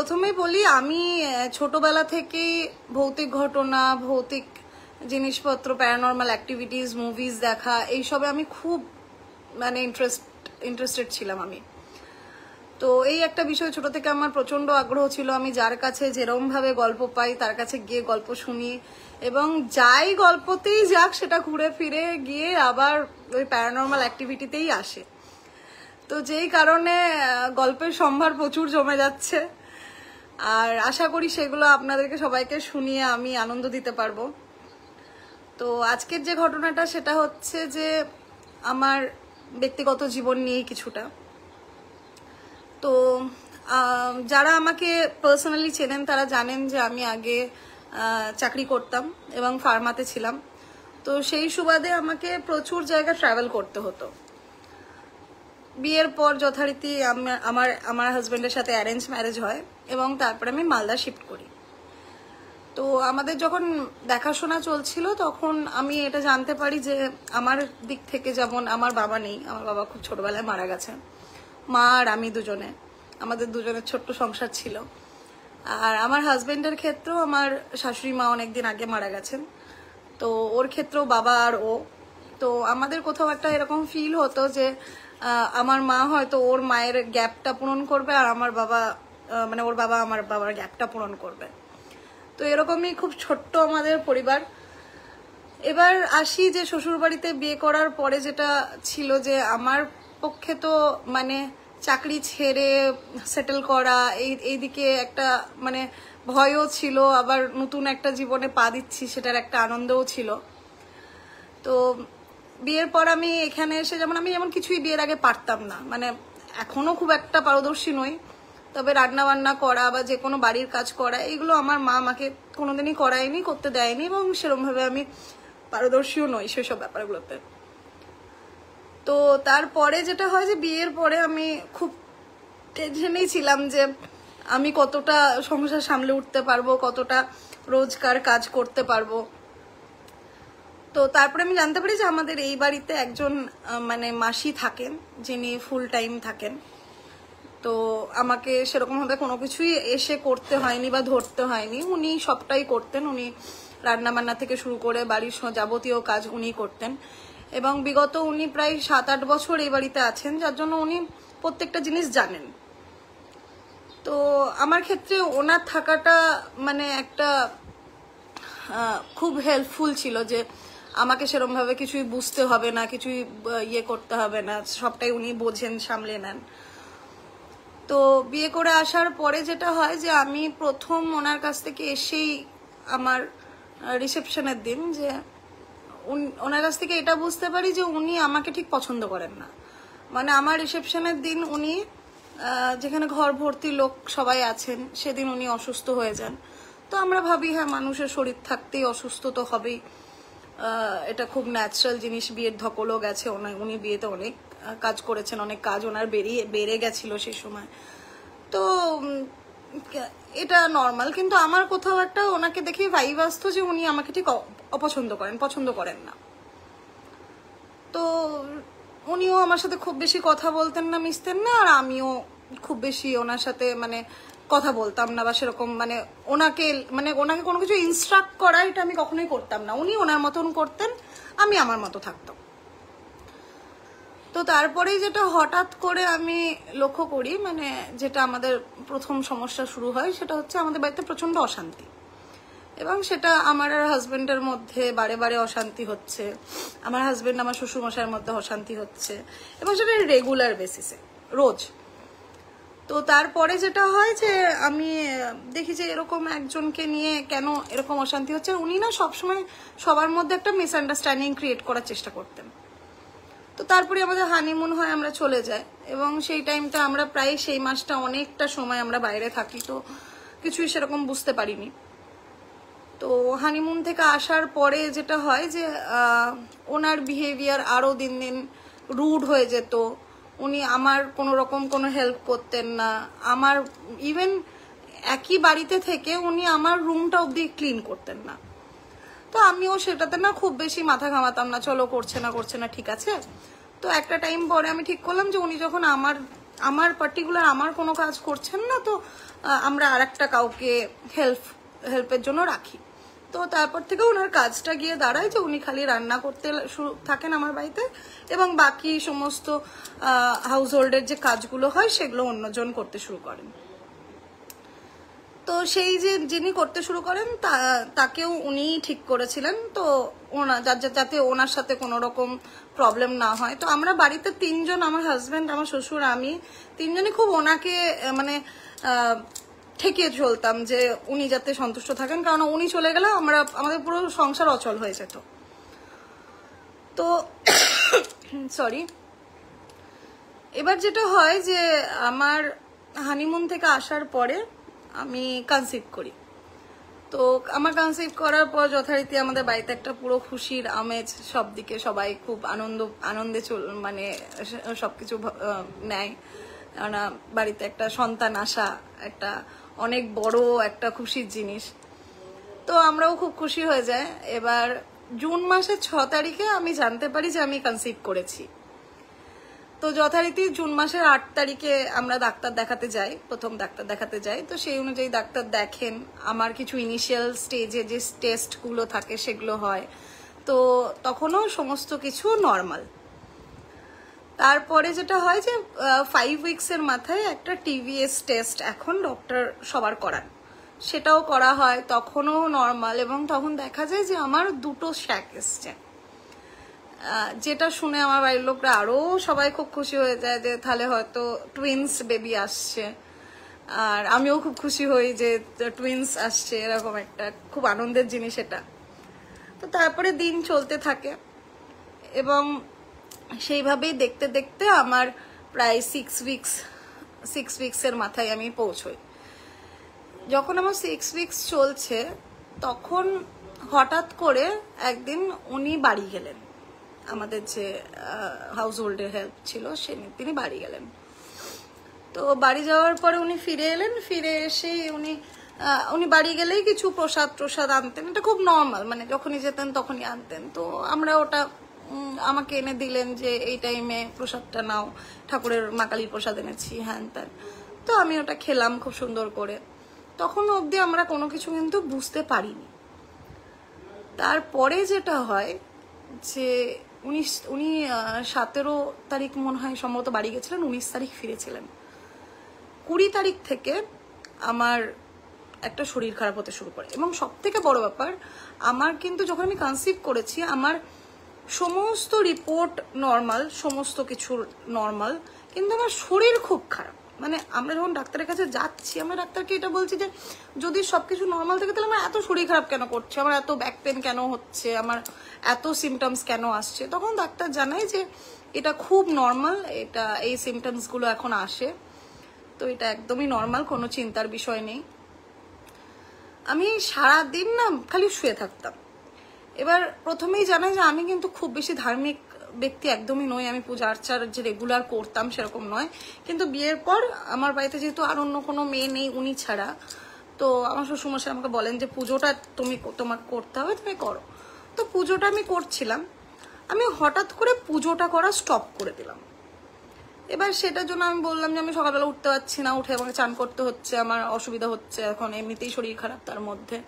প্রথমেই বলি আমি ছোটবেলা থেকেই ভৌতিক ঘটনা, ভৌতিক জিনিসপত্র, প্যারানর্মাল অ্যাক্টিভিটিস, মুভিজ দেখা, এইসবে আমি খুব মানে ইন্টারেস্টেড ছিলাম আমি। তো এই একটা বিষয় ছোট থেকে আমার প্রচন্ড আগ্রহ ছিল। আমি যার কাছে যেরকম ভাবে গল্প পাই তার কাছে গিয়ে গল্প শুনি, এবং যাই গল্পতেই যাক সেটা ঘুরে ফিরে গিয়ে আবার ওই প্যারানর্মাল অ্যাক্টিভিটিতেই আসে। তো যেই কারণে গল্পের সম্ভার প্রচুর জমে যাচ্ছে, আর আশা করি সেগুলো আপনাদেরকে সবাইকে শুনিয়ে আমি আনন্দ দিতে পারবো। তো আজকের যে ঘটনাটা সেটা হচ্ছে যে আমার ব্যক্তিগত জীবন নিয়ে কিছুটা। তো যারা আমাকে পার্সোনালি চেনেন তারা জানেন যে আমি আগে চাকরি করতাম এবং ফার্মাতে ছিলাম। তো সেই সুবাদে আমাকে প্রচুর জায়গা ট্রাভেল করতে হতো। বিয়ের পর যথারীতি আমার হাজবেন্ডের সাথে অ্যারেঞ্জ ম্যারেজ হয় এবং তারপরে আমি মালদা শিফট করি। তো আমাদের যখন দেখাশোনা চলছিল তখন আমি এটা জানতে পারি যে আমার দিক থেকে যেমন আমার বাবা নেই, আমার বাবা খুব ছোটবেলায় মারা গেছেন। মা আর আমি দুজনে, আমাদের দুজনের ছোট্ট সংসার ছিল। আর আমার হাজবেন্ডের ক্ষেত্রেও আমার শাশুড়ি মা অনেকদিন আগে মারা গেছেন। তো ওর ক্ষেত্রেও বাবা আর ও। তো আমাদের কোথাও একটা এরকম ফিল হতো যে আমার মা হয়তো ওর মায়ের গ্যাপটা পূরণ করবে, আর আমার বাবা মানে ওর বাবা আমার বাবার গ্যাপটা পূরণ করবে। তো এরকমই খুব ছোট্ট আমাদের পরিবার। এবার আসি যে শ্বশুর বাড়িতে বিয়ে করার পরে যেটা ছিল যে আমার পক্ষে তো মানে চাকরি ছেড়ে সেটেল করা, এইদিকে একটা মানে ভয়ও ছিল, আবার নতুন একটা জীবনে পা দিচ্ছি সেটার একটা আনন্দও ছিল। তো বিয়ের পর আমি এখানে এসে যেমন কিছুই বিয়ের আগে পারতাম না, মানে এখনো খুব একটা পারদর্শী নই, তবে রান্না বান্না করা বা যে কোনো বাড়ির কাজ করা এগুলো আমার মা আমাকে কোনোদিনই করায়নি, করতে দেয়নি, এবং সেরকমভাবে আমি পারদর্শীও নই সেসব ব্যাপারগুলোতে। তো তারপরে যেটা হয় যে বিয়ের পরে আমি খুব টেনশনেই ছিলাম যে আমি কতটা সংসার সামলে উঠতে পারবো, কতটা রোজকার কাজ করতে পারবো। তো তারপরে আমি জানতে পারি যে আমাদের এই বাড়িতে একজন মানে মাসি থাকেন, যিনি ফুল টাইম থাকেন। তো আমাকে সেরকম ভাবে কোনো কিছুই এসে করতে হয়নি বা ধরতে হয়নি, উনি সবটাই করতেন। উনি রান্না বান্না থেকে শুরু করে বাড়ির যাবতীয় কাজ উনি করতেন, এবং বিগত উনি প্রায় 7-8 বছর এই বাড়িতে আছেন, যার জন্য উনি প্রত্যেকটা জিনিস জানেন। তো আমার ক্ষেত্রে ওনার থাকাটা মানে একটা খুব হেল্পফুল ছিল, যে আমাকে সেরকম ভাবে কিছুই বুঝতে হবে না, কিছুই ইয়ে করতে হবে না, সবটাই উনি বোঝেন, সামলে নেন। তো বিয়ে করে আসার পরে যেটা হয় যে আমি প্রথম ওনার কাছ থেকে এসেই আমার রিসেপশনের দিন যে ওনার কাছ থেকে এটা বুঝতে পারি যে উনি আমাকে ঠিক পছন্দ করেন না। মানে আমার রিসেপশনের দিন উনি যেখানে ঘর ভর্তি লোক সবাই আছেন, সেদিন উনি অসুস্থ হয়ে যান। তো আমরা ভাবি হ্যাঁ, মানুষের শরীর থাকতেই অসুস্থ তো হবেই, এটা খুব ন্যাচারাল জিনিস, বিয়ের ধকলও গেছে, উনি বিয়েতে অনেক কাজ করেছেন, অনেক কাজ ওনার বেড়ে গেছিল সেই সময়, তো এটা নর্মাল। কিন্তু আমার কোথাও একটা ওনাকে দেখে ভাইব আসতো যে উনি আমাকে ঠিক অপছন্দ করেন, পছন্দ করেন না। তো উনিও আমার সাথে খুব বেশি কথা বলতেন না, মিশতেন না, আর আমিও খুব বেশি ওনার সাথে মানে কথা বলতাম না, বা সেরকম মানে ওনাকে কোনো কিছু ইনস্ট্রাক্ট করা এটা আমি কখনোই করতাম না। উনি ওনার মতন করতেন, আমি আমার মতো থাকতাম। তো তারপরেই যেটা হঠাৎ করে আমি লক্ষ্য করি, মানে যেটা আমাদের প্রথম সমস্যা শুরু হয়, সেটা হচ্ছে আমাদের বাড়িতে প্রচন্ড অশান্তি, এবং সেটা আমার আর হাজবেন্ডের মধ্যে বারে বারে অশান্তি হচ্ছে, আমার হাজবেন্ড আমার শ্বশুরমশাইয়ের মধ্যে অশান্তি হচ্ছে, এবং সেটা রেগুলার বেসিসে, রোজ। তো তারপরে যেটা হয় যে আমি দেখি যে এরকম একজনকে নিয়ে কেন এরকম অশান্তি হচ্ছে। উনি না সবসময় সবার মধ্যে একটা মিসআন্ডারস্ট্যান্ডিং ক্রিয়েট করার চেষ্টা করতেন। তো তারপরে আমাদের হানিমুন হয়, আমরা চলে যাই, এবং সেই টাইমটা আমরা প্রায় সেই মাসটা অনেকটা সময় আমরা বাইরে থাকি, তো কিছুই সেরকম বুঝতে পারিনি। তো হানিমুন থেকে আসার পরে যেটা হয় যে ওনার বিহেভিয়ার আরো দিন দিন রুড হয়ে যেত। উনি আমার কোনো রকম কোনো হেল্প করতেন না, আমার ইভেন একই বাড়িতে থেকে উনি আমার রুমটা অবধি ক্লিন করতেন না। তো আমিও সেটাতে না খুব বেশি মাথা ঘামাতাম না, চলো করছে না ঠিক আছে। তো একটা টাইম পরে আমি ঠিক করলাম যে উনি যখন আমার আমার পার্টিকুলার আমার কোনো কাজ করছেন না, তো আমরা আর একটা কাউকে হেল্পের জন্য রাখি। তো তারপর থেকে ওনার কাজটা গিয়ে দাঁড়ায় যে উনি খালি রান্না করতে থাকেন আমার বাড়িতে, এবং বাকি সমস্ত হাউস হোল্ডের যে কাজগুলো হয় সেগুলো অন্যজন করতে শুরু করেন। তো সেই যে যিনি করতে শুরু করেন তাকেও উনি ঠিক করেছিলেন, তো যাতে ওনার সাথে কোনো রকম প্রবলেম না হয়। তো আমরা বাড়িতে তিনজন, আমার হাজব্যান্ড, আমার শ্বশুর, আমি, তিনজনই খুব ওনাকে মানে ঠেকিয়ে চলতাম যে উনি যাতে সন্তুষ্ট থাকেন, কারণ উনি চলে গেলে আমাদের পুরো সংসার অচল হয়ে যেত। তো সরি, এবার যেটা হয় যে আমার হানিমুন থেকে আসার পরে আমি কনসিভ করি। তো আমার কনসিভ করার পর যথারীতি আমাদের বাড়িতে একটা পুরো খুশির আমেজ, সব দিকে সবাই খুব আনন্দে মানে সবকিছু নেয়। কেননা বাড়িতে একটা সন্তান আসা একটা অনেক বড় একটা খুশির জিনিস। তো আমরাও খুব খুশি হয়ে যায়। এবার জুন মাসের 6 তারিখে আমি জানতে পারি যে আমি কনসিভ করেছি। তো যথারীতি জুন মাসের 8 তারিখে আমরা ডাক্তার দেখাতে যাই, প্রথম ডাক্তার দেখাতে যাই। তো সেই অনুযায়ী ডাক্তার দেখেন, আমার কিছু ইনিশিয়াল স্টেজে যে টেস্টগুলো থাকে সেগুলো হয়। তো তখনও সমস্ত কিছু নর্মাল। তারপরে যেটা হয় যে 5 উইকসের মাথায় একটা টিভিএস টেস্ট এখন ডক্টর সবার করান, সেটাও করা হয়, তখনও নর্মাল। এবং তখন দেখা যায় যে আমার 2টো শ্যাক এসছে, যেটা শুনে আমার বাড়ির লোকরা আরো সবাই খুব খুশি হয়ে যায় যে তাহলে হয়তো টুইন্স বেবি আসছে। আর আমিও খুব খুশি হই যে টুইন্স আসছে, এরকম একটা খুব আনন্দের জিনিস এটা। তো তারপরে দিন চলতে থাকে এবং সেইভাবেই দেখতে দেখতে আমার প্রায় 6 উইকসের মাথায় আমি পৌঁছই। যখন আমার 6 উইকস চলছে তখন হঠাৎ করে একদিন উনি বাড়ি গেলেন, আমাদের যে হাউস হোল্ডের হেল্প ছিল তিনি বাড়ি গেলেন। তো বাড়ি যাওয়ার পরে উনি ফিরে এলেন, ফিরে এসে উনি বাড়ি গেলেই কিছু প্রসাদ আনতেন, এটা খুব নর্মাল, মানে যখনই যেতেন তখনই আনতেন। তো আমরা ওটা আমাকে এনে দিলেন যে এই টাইমে প্রসাদটা নাও, ঠাকুরের মা কালীর প্রসাদ এনেছি, হ্যান ত্যান। তো আমি ওটা খেলাম খুব সুন্দর করে। তখন অবধি আমরা কোনো কিছু কিন্তু বুঝতে পারিনি। তারপরে যেটা হয় যে উনি 17 তারিখ মনে হয় সম্ভবত বাড়ি গেছিলেন, 19 তারিখ ফিরেছিলেন। 20 তারিখ থেকে আমার একটা শরীর খারাপ হতে শুরু করে। এবং সব থেকে বড় ব্যাপার, আমার কিন্তু যখন আমি কনসিভ করেছি আমার সমস্ত রিপোর্ট নর্মাল, সমস্ত কিছু নর্মাল, কিন্তু আমার শরীর খুব খারাপ। মানে আমরা যখন ডাক্তারের কাছে যাচ্ছি, আমরা ডাক্তারকে এটা বলছি যে যদি সবকিছু নর্মাল থাকে তাহলে আমার এত শরীর খারাপ কেন করছে, আমার এত ব্যাক পেন কেন হচ্ছে, আমার এত সিমটমস কেন আসছে। তখন ডাক্তার জানায় যে এটা খুব নর্মাল, এটা এই সিমটমসগুলো এখন আসে, তো এটা একদমই নর্মাল, কোনো চিন্তার বিষয় নেই। আমি সারাদিন না খালি শুয়ে থাকতাম। এবার প্রথমেই জানাই যে আমি কিন্তু খুব বেশি ধার্মিক ব্যক্তি একদমই নই, আমি পূজা আর্চার যে রেগুলার করতাম সেরকম নয়। কিন্তু বিয়ের পর আমার বাড়িতে যেহেতু আর অন্য কোনো মেয়ে নেই উনি ছাড়া, তো আমার শ্বশুরমশাই আমাকে বলেন যে পুজোটা তোমাকে করতে হবে, তুমি করো। তো পুজোটা আমি করছিলাম, আমি হঠাৎ করে পুজোটা করা স্টপ করে দিলাম। এবার সেটার জন্য আমি বললাম যে আমি সকালবেলা উঠতে পারছি না, উঠে আমাকে চান করতে হচ্ছে, আমার অসুবিধা হচ্ছে, এখন এমনিতেই শরীর খারাপ তার মধ্যে।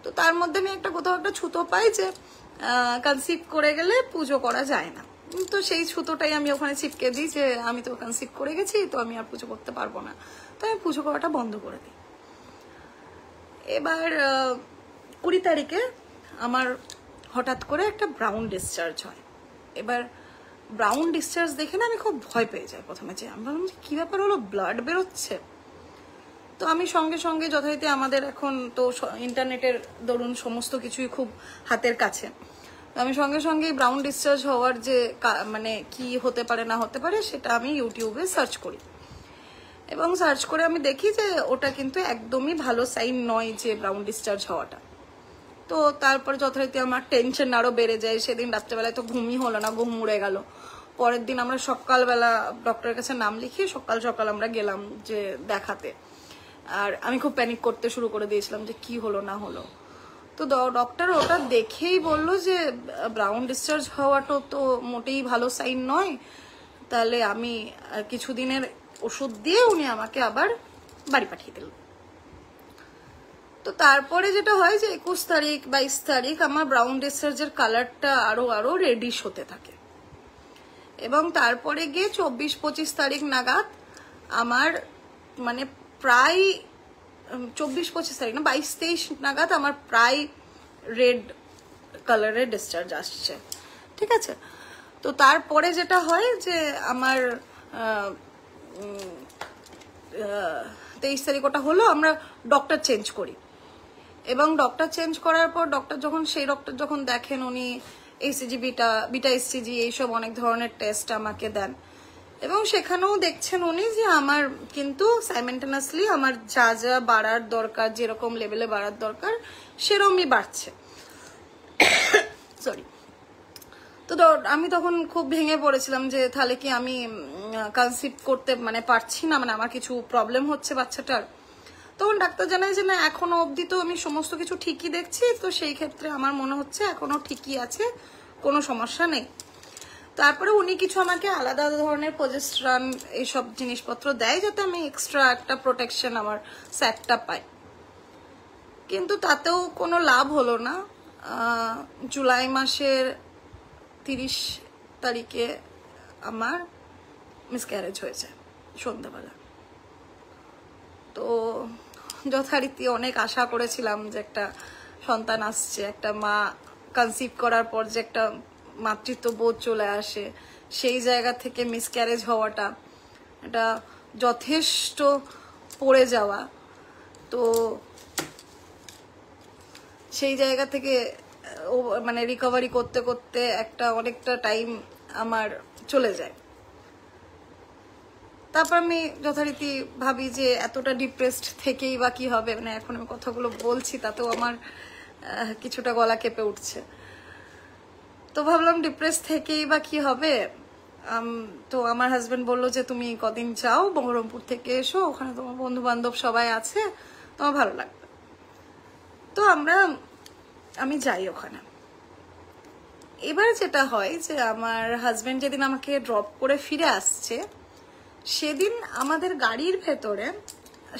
তো তার মধ্যে আমি কোথাও একটা ছুতো পাই যে কনসিভ করে গেলে পুজো করা যায় না। তো সেই ছুতোটাই আমি ওখানে চিপকে দিই যে আমি তো কনসিভ করে গেছি, তো আমি আর পুজো করতে পারবো না, তো আমি পুজো করাটা বন্ধ করে দিই। এবার 20 তারিখে আমার হঠাৎ করে একটা ব্রাউন ডিসচার্জ হয়। এবার ব্রাউন ডিসচার্জ দেখে না আমি খুব ভয় পেয়ে যাই প্রথমে, যে আমি ভাবলাম যে কি ব্যাপার হলো, ব্লাড বেরোচ্ছে। তো আমি সঙ্গে সঙ্গে যথারীতি আমাদের এখন তো ইন্টারনেটের দরুন সমস্ত কিছুই খুব হাতের কাছে, আমি সঙ্গে সঙ্গে ব্রাউন ডিসচার্জ হওয়ার যে মানে কি হতে পারে না হতে পারে সেটা আমি ইউটিউবে সার্চ করি। এবং সার্চ করে আমি দেখি যে ওটা কিন্তু একদমই ভালো সাইন নয় যে ব্রাউন ডিসচার্জ হওয়াটা। তো তারপরে যথারীতি আমার টেনশন আরো বেড়ে যায়। সেদিন রাত্রেবেলায় তো ঘুমই হলো না, ঘুম উড়ে গেল। পরের দিন আমরা সকালবেলা ডক্টরের কাছে নাম লিখিয়ে সকাল সকাল আমরা গেলাম যে দেখাতে। আর আমি খুব প্যানিক করতে শুরু করে দিয়েছিলাম যে কি হলো না হলো। তো ডক্টর ওটা দেখেই বললো যে ব্রাউন ডিসচার্জ হওয়াটা তো মোটেই ভালো সাইন নয়, তাহলে আমি কিছুদিনের ওষুধ দিয়ে উনি আমাকে আবার বাড়ি পাঠিয়ে দিলেন। তো তারপরে যেটা হয় যে 21 তারিখ 22 তারিখ আমার ব্রাউন ডিসচার্জের কালারটা আরো রেডিশ হতে থাকে, এবং তারপরে গিয়ে 24-25 তারিখ নাগাদ আমার মানে প্রায় 24-25 তারিখ না 22-23 নাগাদ আমার প্রায় রেড কালারের ডিসচার্জ আসছে, ঠিক আছে। তো তারপরে যেটা হয় যে আমার 23 তারিখ ওটা হলো, আমরা ডক্টর চেঞ্জ করি, এবং ডক্টর চেঞ্জ করার পর সেই ডক্টর যখন দেখেন উনি এসিজি বিটা এসিজি এইসব অনেক ধরনের টেস্ট আমাকে দেন, এবং সেখানেও দেখছেন উনি যে আমার কিন্তু সাইমেন্টেনাসলি আমার যা যা বাড়ার দরকার, যেরকম লেভেলে বাড়ার দরকার সেরকমই বাড়ছে। সরি। তো আমি তখন খুব ভেঙে পড়েছিলাম যে তাহলে কি আমি কনসিভ করতে মানে পারছি না, মানে আমার কিছু প্রবলেম হচ্ছে বাচ্চাটার। তখন ডাক্তার জানায় যে না, এখনো অবধি তো আমি সমস্ত কিছু ঠিকই দেখছি, তো সেই ক্ষেত্রে আমার মনে হচ্ছে এখনো ঠিকই আছে, কোনো সমস্যা নেই। তারপরে উনি কিছু আমাকে আলাদা ধরনের প্রজেস্টেরন এইসব জিনিসপত্র দেয় যাতে আমি এক্সট্রা একটা প্রোটেকশন আমার স্যাকটা পাই, কিন্তু তাতেও কোনো লাভ হলো না। জুলাই মাসের 30 তারিখে আমার মিসক্যারেজ হয়েছে সন্ধ্যাবেলা। তো যথারীতি অনেক আশা করেছিলাম যে একটা সন্তান আসছে, একটা মা কনসিভ করার পর যে একটা মাতৃত্ব বোধ চলে আসে, সেই জায়গা থেকে মিসক্যারেজ হওয়াটা এটা যথেষ্ট পড়ে যাওয়া। তো সেই জায়গা থেকে মানে রিকভারি করতে করতে অনেকটা টাইম আমার চলে যায়। তারপর আমি যথারীতি ভাবি যে এতটা ডিপ্রেসড থেকেই বা কি হবে, মানে এখন আমি কথাগুলো বলছি তাতেও আমার কিছুটা গলা কেঁপে উঠছে। তো ভাবলাম ডিপ্রেস থেকেই বা কি হবে। তো আমার হাজবেন্ড বললো যে তুমি কদিন যাও বহরমপুর থেকে এসো, ওখানে তোমার বন্ধু বান্ধব সবাই আছে, তোমার ভালো লাগবে। তো আমি যাই ওখানে। এবার যেটা হয় যে আমার হাজবেন্ড যেদিন আমাকে ড্রপ করে ফিরে আসছে, সেদিন আমাদের গাড়ির ভেতরে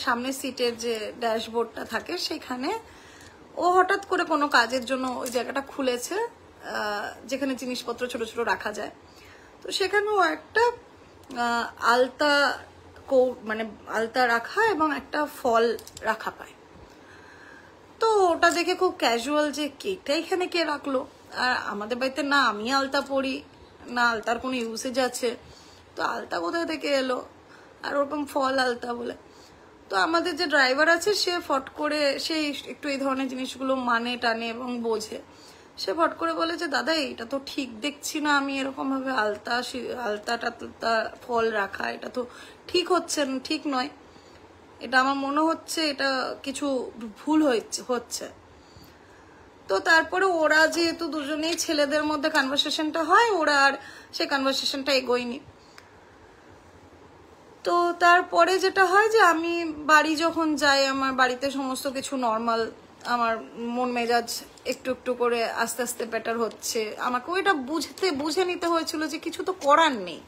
সামনের সিটের যে ড্যাশবোর্ডটা থাকে সেখানে ও হঠাৎ করে কোনো কাজের জন্য ওই জায়গাটা খুলেছে যেখানে জিনিসপত্র ছোট ছোট রাখা যায়। তো সেখানেও একটা আলতা মানে আলতা রাখা এবং একটা ফল রাখা পায়। তো ওটা দেখে খুব ক্যাজুয়াল যে কেকটা এখানে কে রাখলো, আর আমাদের বাড়িতে না আমি আলতা পরি না আলতার কোনো ইউসেজ আছে, তো আলতা কোথা থেকে এলো, আর ওরকম ফল আলতা বলে। তো আমাদের যে ড্রাইভার আছে সে ফট করে, সে একটু এই ধরনের জিনিসগুলো মানে টানে এবং বোঝে, সে ফট করে বলে যে দাদা এটা তো ঠিক দেখছি না, আমি এরকম ভাবে আলতাটা ফল রাখা এটা তো ঠিক হচ্ছে না, ঠিক নয়, এটা আমার মনে হচ্ছে এটা কিছু ভুল হচ্ছে। তো তারপরে ওরা যেহেতু দুজনেই ছেলেদের মধ্যে কনভারসেশনটা হয়, ওরা আর সেই কনভারসেশনটা এগোয়নি। তো তারপরে যেটা হয় যে আমি বাড়ি যখন যাই, আমার বাড়িতে সমস্ত কিছু নর্মাল, আমার মন মেজাজ একটু একটু করে আস্তে আস্তে বেটার হচ্ছে। আমাকে ওইটা বুঝে নিতে হয়েছিল যে কিছু তো করার নেই,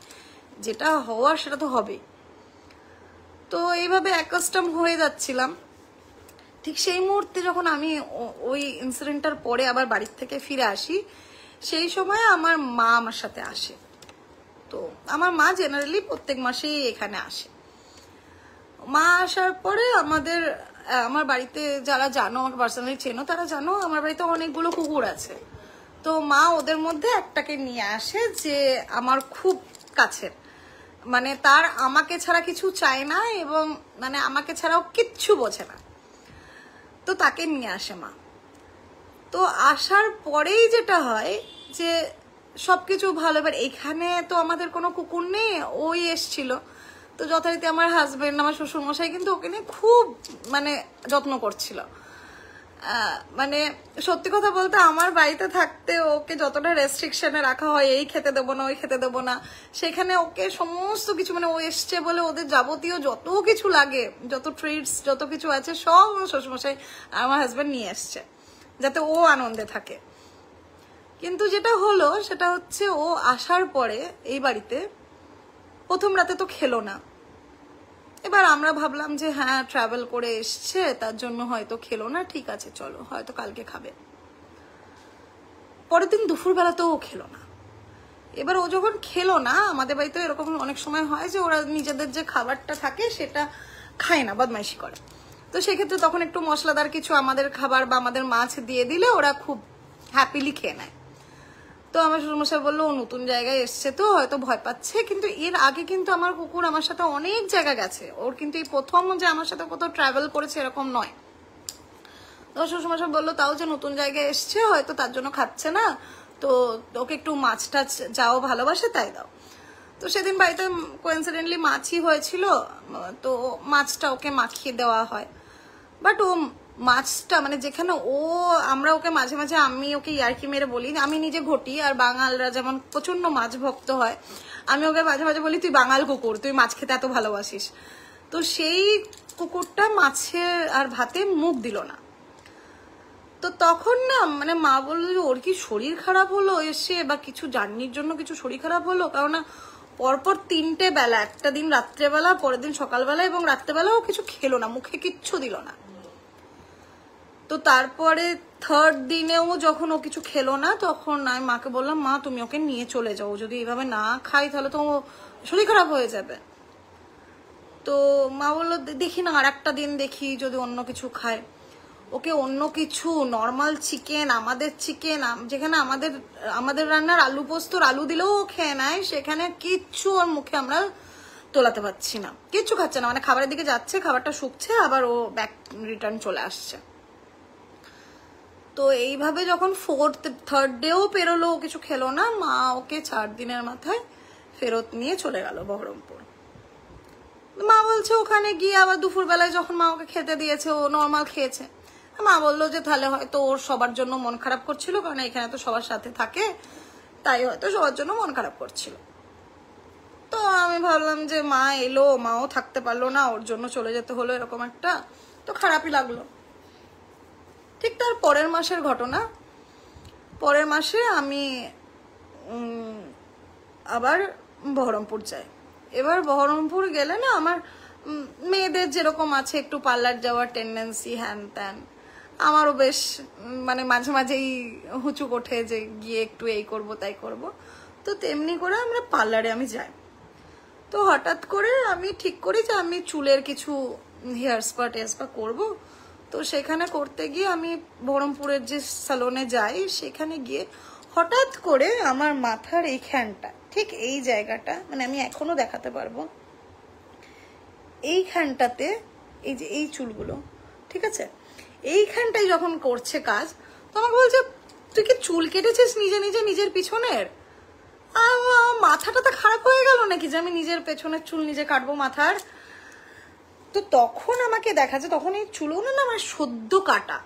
যেটা হওয়ার সেটা তো হবে। তো এইভাবে অ্যাকাস্টম হয়ে যাচ্ছিলাম। ঠিক সেই মুহূর্তে যখন আমি ওই ইনসিডেন্টটার পরে আবার বাড়ির থেকে ফিরে আসি, সেই সময় আমার মা আমার সাথে আসে। তো আমার মা জেনারেলি প্রত্যেক মাসেই এখানে আসে। মা আসার পরে আমার বাড়িতে যারা জানো, আমাকে পার্সোনালি চেনো, তারা জানো আমার বাড়িতে অনেকগুলো কুকুর আছে। তো মা ওদের মধ্যে একটাকে নিয়ে আসে যে আমার খুব কাছের, মানে তার আমাকে ছাড়া কিছু চায় না এবং মানে আমাকে ছাড়াও কিচ্ছু বোঝে না, তো তাকে নিয়ে আসে মা। তো আসার পরেই যেটা হয় যে সবকিছু ভালো। এবার এখানে তো আমাদের কোনো কুকুর নেই, ওই এসছিল। তো যথারীতি আমার হাজবেন্ড, আমার শ্বশুর মশাই কিন্তু ওকে নিয়ে খুব মানে যত্ন করছিল। মানে সত্যি কথা বলতে আমার বাড়িতে থাকতে ওকে যতটা রেস্ট্রিকশনে রাখা হয়, এই খেতে দেবো না ওই খেতে দেবো না, সেখানে ওকে সমস্ত কিছু মানে ও এসছে বলে ওদের যাবতীয় যত কিছু লাগে, যত ট্রিটস যত কিছু আছে সব আমার শ্বশুরমশাই আমার হাজবেন্ড নিয়ে এসছে যাতে ও আনন্দে থাকে। কিন্তু যেটা হলো সেটা হচ্ছে ও আসার পরে এই বাড়িতে প্রথম রাতে তো খেলো না। এবার আমরা ভাবলাম যে হ্যাঁ ট্রাভেল করে এসছে তার জন্য হয়তো খেলো না, ঠিক আছে চলো হয়তো কালকে খাবে। পরের দিন দুপুরবেলাতেও ও খেলো না। এবার ও যখন খেলো না, আমাদের বাড়িতে এরকম অনেক সময় হয় যে ওরা নিজেদের যে খাবারটা থাকে সেটা খায় না, বদমাইশি করে। তো সেক্ষেত্রে তখন একটু মশলাদার কিছু আমাদের খাবার বা আমাদের মাছ দিয়ে দিলে ওরা খুব হ্যাপিলি খেয়ে নেয়। তো আমার শ্বশুরমশাই বললো ও নতুন জায়গায় এসছে তো হয়তো ভয় পাচ্ছে, কিন্তু এর আগে কিন্তু আমার কুকুর আমার সাথে অনেক জায়গা গেছে, ওর কিন্তু এই প্রথম যে আমার সাথে কোথাও ট্রাভেল করেছে এরকম নয়। তো শ্বশুরমশাই বললো তাও যে নতুন জায়গায় এসছে হয়তো তার জন্য খাচ্ছে না, তো ওকে একটু মাছ টাছ যাও ভালোবাসে তাই দাও। তো সেদিন বাড়িতে কোইন্সিডেন্টলি মাছই হয়েছিল, তো মাছটা ওকে মাখিয়ে দেওয়া হয়। বাট ও মাছটা মানে যেখানে ও আমরা ওকে মাঝে মাঝে আমি ওকে ইয়ার্কি মেরে বলি, আমি নিজে ঘটি আর বাঙালরা যেমন প্রচন্ড মাছ ভক্ত হয়, আমি ওকে মাঝে মাঝে বলি তুই বাঙাল কুকুর, তুই মাছ খেতে এত ভালোবাসিস। তো সেই কুকুরটা মাছের আর ভাতে মুখ দিল না। তো তখন না মানে মা বললো যে ওর কি শরীর খারাপ হলো এসে, বা কিছু জার্নির জন্য কিছু শরীর খারাপ হলো, কারণ পরপর 3টে বেলা, একটা দিন রাত্রেবেলা, পরের দিন সকালবেলা এবং রাত্রেবেলাও কিছু খেলো না, মুখে কিচ্ছু দিল না। তো তারপরে 3rd দিনেও যখন ও কিছু খেলো না, তখন আমি মাকে বললাম মা তুমি ওকে নিয়ে চলে যাও, যদি এইভাবে না খাই তাহলে তো শরীর খারাপ হয়ে যাবে। তো মা বললো দেখি না আর একটা দিন দেখি যদি অন্য কিছু খায়। ওকে অন্য কিছু নর্মাল চিকেন, আমাদের চিকেন যেখানে আমাদের রান্নার আলু পোস্তর আলু দিলেও ও খেয়ে নেয়, সেখানে কিচ্ছু ওর মুখে আমরা তোলাতে পারছি না, কিচ্ছু খাচ্ছে না। মানে খাবারের দিকে যাচ্ছে, খাবারটা শুকছে, আবার ও ব্যাক রিটার্ন চলে আসছে। তো এইভাবে যখন 3rd ডেও পেরোলো, ও কিছু খেলো না, মা ওকে 4 দিনের মাথায় ফেরত নিয়ে চলে গেল বহরমপুর। মা বলছে ওখানে গিয়ে আবার দুপুরবেলায় যখন মা ওকে খেতে দিয়েছে ও নর্মাল খেয়েছে। মা বললো যে তাহলে হয়তো ওর সবার জন্য মন খারাপ করছিল, কারণ এখানে তো সবার সাথে থাকে, তাই হয়তো সবার জন্য মন খারাপ করছিল। তো আমি ভাবলাম যে মা এলো, মাও থাকতে পারলো না, ওর জন্য চলে যেতে হলো এরকম একটা, তো খারাপই লাগলো। ঠিক তার পরের মাসের ঘটনা, পরের মাসে আমি আবার বহরমপুর যাই। এবার বহরমপুর গেলে না আমার মেয়েদের যেরকম আছে একটু পার্লার যাওয়ার টেন্ডেন্সি হ্যান ত্যান, আমারও বেশ মানে মাঝে মাঝেই হুচুক ওঠে যে গিয়ে একটু এই করব তাই করব। তো তেমনি করে আমরা পার্লারে আমি যাই। তো হঠাৎ করে আমি ঠিক করি যে আমি চুলের কিছু হেয়ার স্পা টেস্পা করবো। তো সেখানে করতে গিয়ে আমি বহরমপুরের যে সালনে যাই, সেখানে গিয়ে হঠাৎ করে আমার মাথার এইখানটা, ঠিক এই জায়গাটা, মানে আমি এখনো দেখাতে পারবো, এইখানটাতে এই যে এই চুলগুলো, ঠিক আছে, এইখানটাই যখন করছে কাজ, তো আমাকে বলছে তুই কি চুল কেটেছিস নিজে নিজে নিজের পিছনের? মাথাটা তো খারাপ হয়ে গেল নাকি যে আমি নিজের পেছনের চুল নিজে কাটবো মাথার? তো তখন আমাকে দেখা যায় তখন এই চুলগুলো না আমার সদ্য কাটা,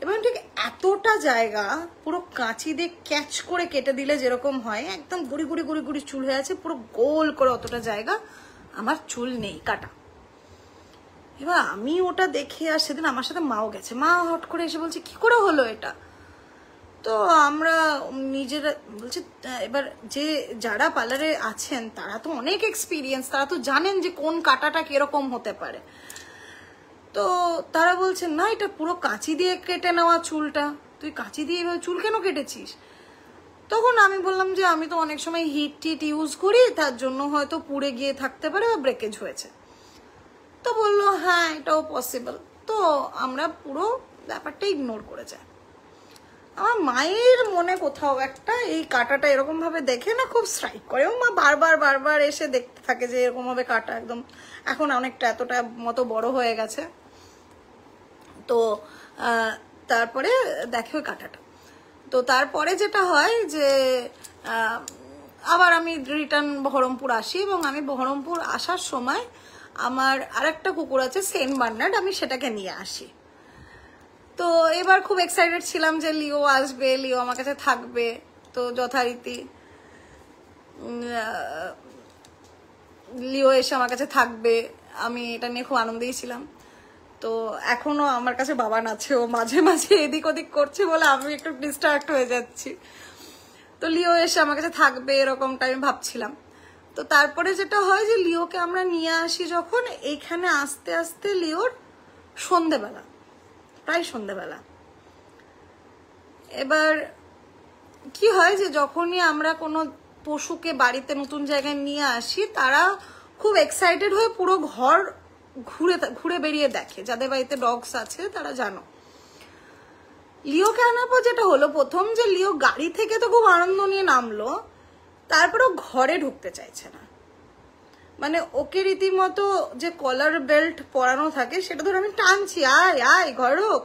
এবং ঠিক এতটা জায়গা পুরো কাঁচি দিয়ে ক্যাচ করে কেটে দিলে যেরকম হয়, একদম গুড়ি গুড়ি গুড়ি গুড়ি চুল হয়ে আছে, পুরো গোল করে অতটা জায়গা আমার চুল নেই কাটা। এবার আমি ওটা দেখে, আর সেদিন আমার সাথে মাও গেছে, মা হট করে এসে বলছে কি করে হলো এটা? তো আমরা নিজেরা বলছি, এবার যে যারা পার্লারে আছেন তারা তো অনেক এক্সপিরিয়েন্স, তারা তো জানেন যে কোন কাটাটা কিরকম হতে পারে। তো তারা বলছেন না এটা পুরো কাঁচি দিয়ে কেটে নেওয়া চুলটা, তুই কাঁচি দিয়ে এভাবে চুল কেন কেটেছিস? তখন আমি বললাম যে আমি তো অনেক সময় হিট টিট ইউজ করি, তার জন্য হয়তো পুড়ে গিয়ে থাকতে পারে বা ব্রেকেজ হয়েছে। তো বললো হ্যাঁ এটাও পসিবল। তো আমরা পুরো ব্যাপারটা ইগনোর করে যাই। আমার মায়ের মনে কোথাও একটা এই কাটাটা এরকম ভাবে দেখে না খুব স্ট্রাইক করে, ও মা বারবার বারবার এসে দেখতে থাকে যে এরকম ভাবে কাটা, একদম এখন অনেকটা এতটা মতো বড় হয়ে গেছে। তো তারপরে দেখে ওই কাটাটা। তো তারপরে যেটা হয় যে আবার আমি রিটার্ন বহরমপুর আসি, এবং আমি বহরমপুর আসার সময় আমার আরেকটা কুকুর আছে সেন্ট বার্নার্ড, আমি সেটাকে নিয়ে আসি। তো এবার খুব এক্সাইটেড ছিলাম যে লিও আসবে, লিও আমার কাছে থাকবে। তো যথারীতি লিও এসে আমার কাছে থাকবে, আমি এটা নিয়ে খুব আনন্দেই ছিলাম। তো এখনো আমার কাছে বাবান আছে, ও মাঝে মাঝে এদিক ওদিক করছে বলে আমি একটু ডিস্ট্রাক্ট হয়ে যাচ্ছি। তো লিও এসে আমার কাছে থাকবে এরকমটা আমি ভাবছিলাম। তো তারপরে যেটা হয় যে লিওকে আমরা নিয়ে আসি যখন, এইখানে আস্তে আস্তে লিওর সন্ধেবেলা, প্রায় সন্ধেবেলা। এবার কি হয় যে যখনই আমরা কোনো পশুকে বাড়িতে নতুন জায়গায় নিয়ে আসি, তারা খুব এক্সাইটেড হয়ে পুরো ঘর ঘুরে বেরিয়ে দেখে। যাদের বাড়িতে ডগস আছে তারা জানো। লিওকে আনার পর যেটা হলো, প্রথম যে লিও গাড়ি থেকে তো খুব আনন্দ নিয়ে নামলো, তারপরে ঘরে ঢুকতে চাইছে না। মানে ওকে রীতিমতো যে কলার বেল্ট পরানো থাকে সেটা ধরে আমি টানছি, আয় আয় ঘর ঢোক,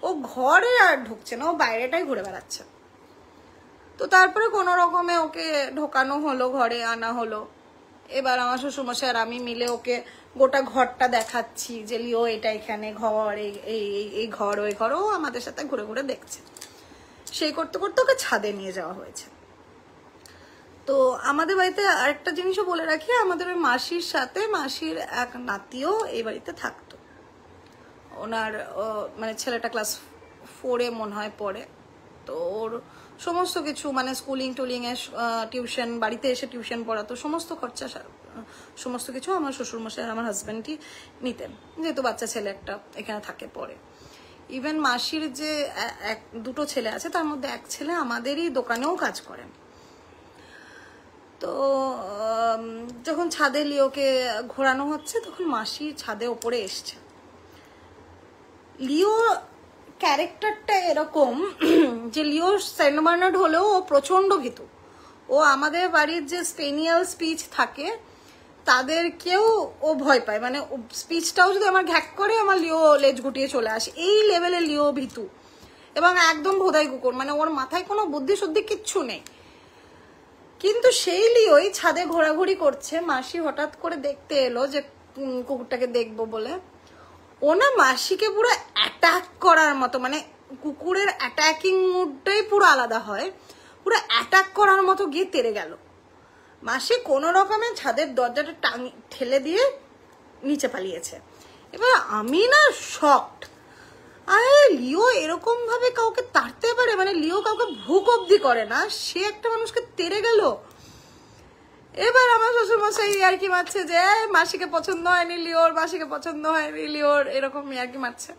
ও ঘরে আর ঢুকছে না, ও বাইরেটাই ঘুরে বেড়াচ্ছে। তো তারপরে কোনো রকমে ওকে ঢোকানো হলো, ঘরে আনা হলো। এবার আমার শ্বশুরমশাই আর আমি মিলে ওকে গোটা ঘরটা দেখাচ্ছি যে লিও এটা এখানে ঘর, এই ঘর ওই ঘর, ও আমাদের সাথে ঘুরে ঘুরে দেখছে। সেই করতে করতে ওকে ছাদে নিয়ে যাওয়া হয়েছে। তো আমাদের বাড়িতে আরেকটা জিনিসও বলে রাখি, আমাদের ওই মাসির সাথে মাসির এক নাতিও এই বাড়িতে থাকতো। ওনার মানে ছেলেটা ক্লাস 4-এ মনে হয় পড়ে। তো ওর সমস্ত কিছু মানে স্কুলিং টুলিং এ, টিউশন, বাড়িতে এসে টিউশন পড়াতো, সমস্ত খরচা সমস্ত কিছু আমার শ্বশুরমশাই আর আমার হাজব্যান্ডই নিতেন, যেহেতু বাচ্চা ছেলে একটা এখানে থাকে পড়ে। ইভেন মাসির যে দুটো ছেলে আছে তার মধ্যে এক ছেলে আমাদেরই দোকানেও কাজ করেন। তো যখন ছাদে লিওকে ঘোরানো হচ্ছে তখন মাসি ছাদে ওপরে এসছে। লিও ক্যারেক্টারটা এরকম যে লিও সেন্ট বার্নার্ড হলেও ও প্রচন্ড ভীতু। ও আমাদের বাড়ির যে স্পেনিয়াল স্পিচ থাকে তাদেরকেও ও ভয় পায়, মানে স্পিচটাও যদি আমার ঘ্যাক করে আমার লিও লেজ গুটিয়ে চলে আসে, এই লেভেলে লিও ভীতু। এবং একদম ভোদাই কুকুর, মানে ওর মাথায় কোনো বুদ্ধি শুদ্ধি কিচ্ছু নেই। কিন্তু সেই লিওই ছাদে ঘোরাঘুরি করছে, মাসি হঠাৎ করে দেখতে এলো যে কুকুরটাকে দেখবো বলে। ও না মাসিকে পুরো অ্যাটাক করার মতো, মানে কুকুরের অ্যাটাকিং মুডটাই পুরো আলাদা হয়, পুরো অ্যাটাক করার মতো গিয়ে তেড়ে গেল। মাসি কোনো রকমের ছাদের দরজাটা ঠেলে দিয়ে নিচে পালিয়েছে। এবার আমি না শকড, আরে লিও এরকম ভাবে কাউকে তাড়তে পারে? মানে লিও কাউকে ভুক অব্দি করে না, সে একটা মানুষকে তেড়ে গেল। এবার আমার শ্বশুরমশাই আর কি মারছে যে মাসিকে পছন্দ হয়নি লিওর, মাসিকে পছন্দ হয়নি লিওর, এরকম আর কি মারছে।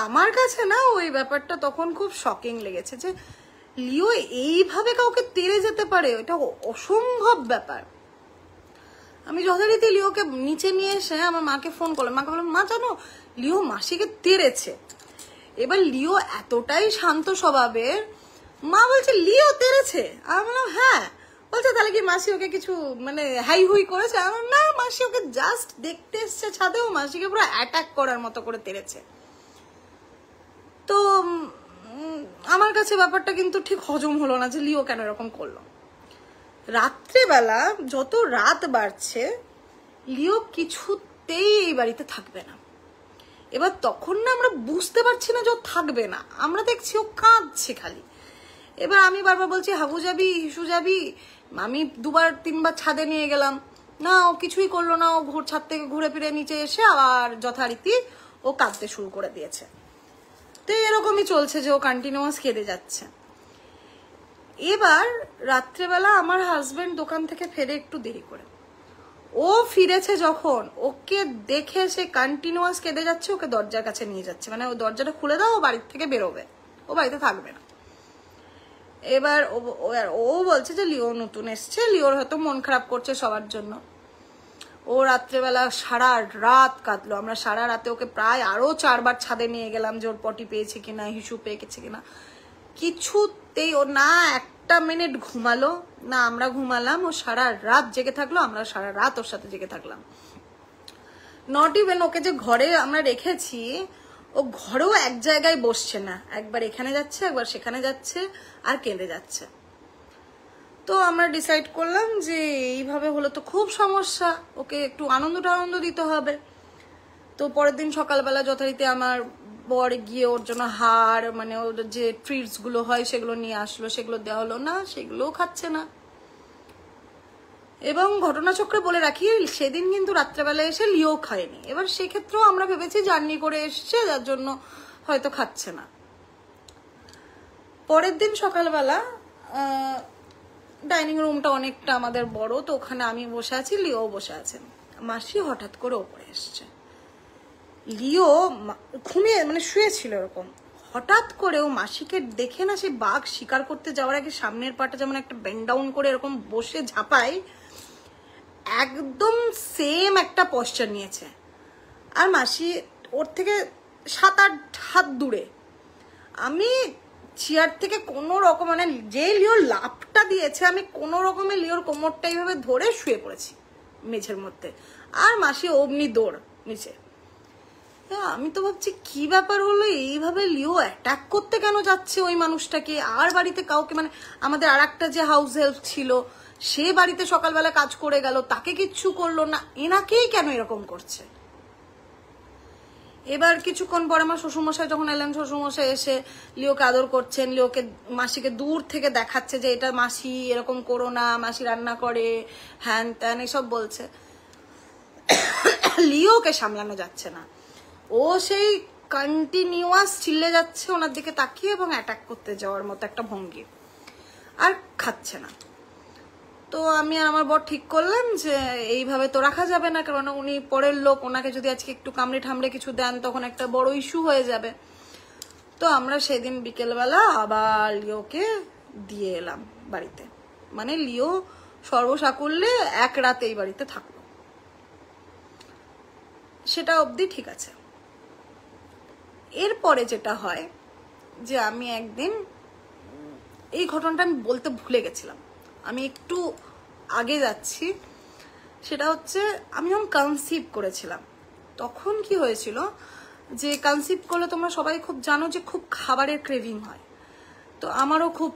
আমার কাছে না ওই ব্যাপারটা তখন খুব শকিং লেগেছে যে লিও এইভাবে কাউকে তেড়ে যেতে পারে, এটা অসম্ভব ব্যাপার। আমি যথারীতি লিওকে নিচে নিয়ে এসে আমার মাকে ফোন করলাম। মাকে বললাম, মা জানো লিও মাসিকে তেড়েছে। এবার লিও এতটাই শান্ত স্বভাবের, মা বলছে লিও তেড়েছে? আমি বললাম হ্যাঁ। বলছে তাহলে কি মাসি ওকে কিছু মানে হাই হুই করেছে? আমার না, মাসি ওকে জাস্ট দেখতে এসছে ছাদেও, মাসিকে পুরো অ্যাটাক করার মতো করে তেড়েছে। তো আমার কাছে ব্যাপারটা কিন্তু ঠিক হজম হলো না যে লিও কেন এরকম করলো। রাত্রেবেলা যত রাত বাড়ছে লিও কিছুতেই এই বাড়িতে থাকবে না। এবার তখন না আমরা বুঝতে পারছি না যে ও থাকবে না, আমরা দেখছি ও কাঁদছে খালি। এবার আমি বারবার বলছি হাবু যাবি, হিসু যাবি, আমি 2-3বার ছাদে নিয়ে গেলাম, না ও কিছুই করলো না। ও ছাদ থেকে ঘুরে ফিরে নিচে এসে আবার যথারীতি ও কাঁদতে শুরু করে দিয়েছে। তো এরকমই চলছে যে ও কন্টিনিউয়াস কেঁদে যাচ্ছে। এবার রাত্রেবেলা আমার হাজবেন্ড দোকান থেকে ফেরে একটু দেরি করে, ও ফিরেছে যখন, ওকে দেখে সে কন্টিনিউয়াস কেঁদে যাচ্ছে, ওকে দরজার কাছে নিয়ে যাচ্ছে, মানে ও দরজাটা খুলে দাও, ও বাড়ির থেকে বেরোবে, ও বাড়িতে থাকবে না। এবার ও বলছে যে লিও নতুন এসছে, লিওর হয়তো মন খারাপ করছে সবার জন্য। ও রাত্রেবেলা সারা রাত কাঁদলো। আমরা সারা রাতে ওকে প্রায় আরো 4বার ছাদে নিয়ে গেলাম যে ওর পটি পেয়েছে কিনা, হিসু পেয়েছে কিনা। কিছুতেই ও না একটা মিনিট ঘুমালো, না আমরা ঘুমালাম। ও সারা রাত জেগে থাকলো, আমরা সারা রাত ওর সাথে জেগে থাকলাম। নট ইভেন ওকে যে ঘরে আমরা রেখেছি, ও ঘরেও এক জায়গায় বসছে না, একবার এখানে যাচ্ছে একবার সেখানে যাচ্ছে আর কেঁদে যাচ্ছে। তো আমরা ডিসাইড করলাম যে এইভাবে হলো তো খুব সমস্যা, ওকে একটু আনন্দ দিতে হবে। তো পরের দিন সকালবেলা যথারীতি আমার বর গিয়ে ওর জন্য হার, মানে ওর যে ট্রিটস গুলো হয় সেগুলো নিয়ে আসলো, সেগুলো দেওয়া হলো না, সেগুলোও খাচ্ছে না। এবং ঘটনাচক্রে বলে রাখি সেদিন কিন্তু রাত্রেবেলা এসে লিও খায়নি। এবার সেক্ষেত্রেও আমরা ভেবেছি জার্নি করে এসছে যার জন্য হয়তো খাচ্ছে না। পরের দিন সকালবেলা ডাইনিং রুমটা অনেকটা আমাদের বড়, তো ওখানে আমি বসে আছি, লিও বসে আছেন। মাসি হঠাৎ করে ওপরে এসছে। লিও ঘুমিয়ে মানে শুয়েছিল এরকম, হঠাৎ করে ও মাসিকে দেখে না, সে বাঘ শিকার করতে যাওয়ার আগে সামনের পাটা যেমন একটা বেন্ড ডাউন করে এরকম বসে ঝাঁপায়, একদম সেম একটা পশ্চার নিয়েছে। আর মাসি ওর থেকে 7-8 হাত দূরে। আমি চেয়ার থেকে কোনো রকম মানে যে লিওর লাফটা দিয়েছে, আমি কোনো রকমে লিওর কোমরটা এইভাবে ধরে শুয়ে পড়েছি মেঝের মধ্যে, আর মাসি অমনি দৌড় নিচে। আমি তো ভাবছি কি ব্যাপার হলো, এইভাবে লিও অ্যাটাক করতে কেন যাচ্ছে ওই মানুষটাকে? আর বাড়িতে কাউকে মানে আমাদের আর একটা যে হাউস হেল্প ছিল সে বাড়িতে সকালবেলা কাজ করে গেল, তাকে কিচ্ছু করলো না, এনাকেই কেন এরকম করছে? এবার কিছুক্ষণ পরে আমার শ্বশুরমশাই যখন এলেন, শ্বশুরমশাই এসে লিওকে আদর করছেন, লিওকে মাসিকে দূর থেকে দেখাচ্ছে যে এটা মাসি, এরকম করো না, মাসি রান্না করে, হ্যান ত্যান এসব বলছে। লিওকে সামলানো যাচ্ছে না, ও সেই কন্টিনিউয়াস চিল্লে যাচ্ছে ওনার দিকে তাকিয়ে এবং অ্যাটাক করতে যাওয়ার মতো একটা ভঙ্গি, আর খাচ্ছে না। তো আমি আর আমার বর ঠিক করলাম যে এইভাবে তো রাখা যাবে না, কারণ উনি পরের লোক, ওনাকে যদি আজকে একটু কামড়ে ঠামড়ে কিছু দেন তখন একটা বড় ইস্যু হয়ে যাবে। তো আমরা সেদিন বিকেলবেলা আবার লিওকে দিয়ে এলাম বাড়িতে, মানে লিও সর্বসাকুল্যে এক রাতে এই বাড়িতে থাকলো, সেটা অবধি ঠিক আছে। এরপরে যেটা হয় যে আমি একদিন, এই ঘটনাটা আমি বলতে ভুলে গেছিলাম, আমি একটু আগে যাচ্ছি। সেটা হচ্ছে আমি যখন কনসিভ করেছিলাম তখন কি হয়েছিল, যে কনসিভ করলে তোমরা সবাই খুব জানো যে খুব খাবারের ক্রেভিং হয়, তো আমারও খুব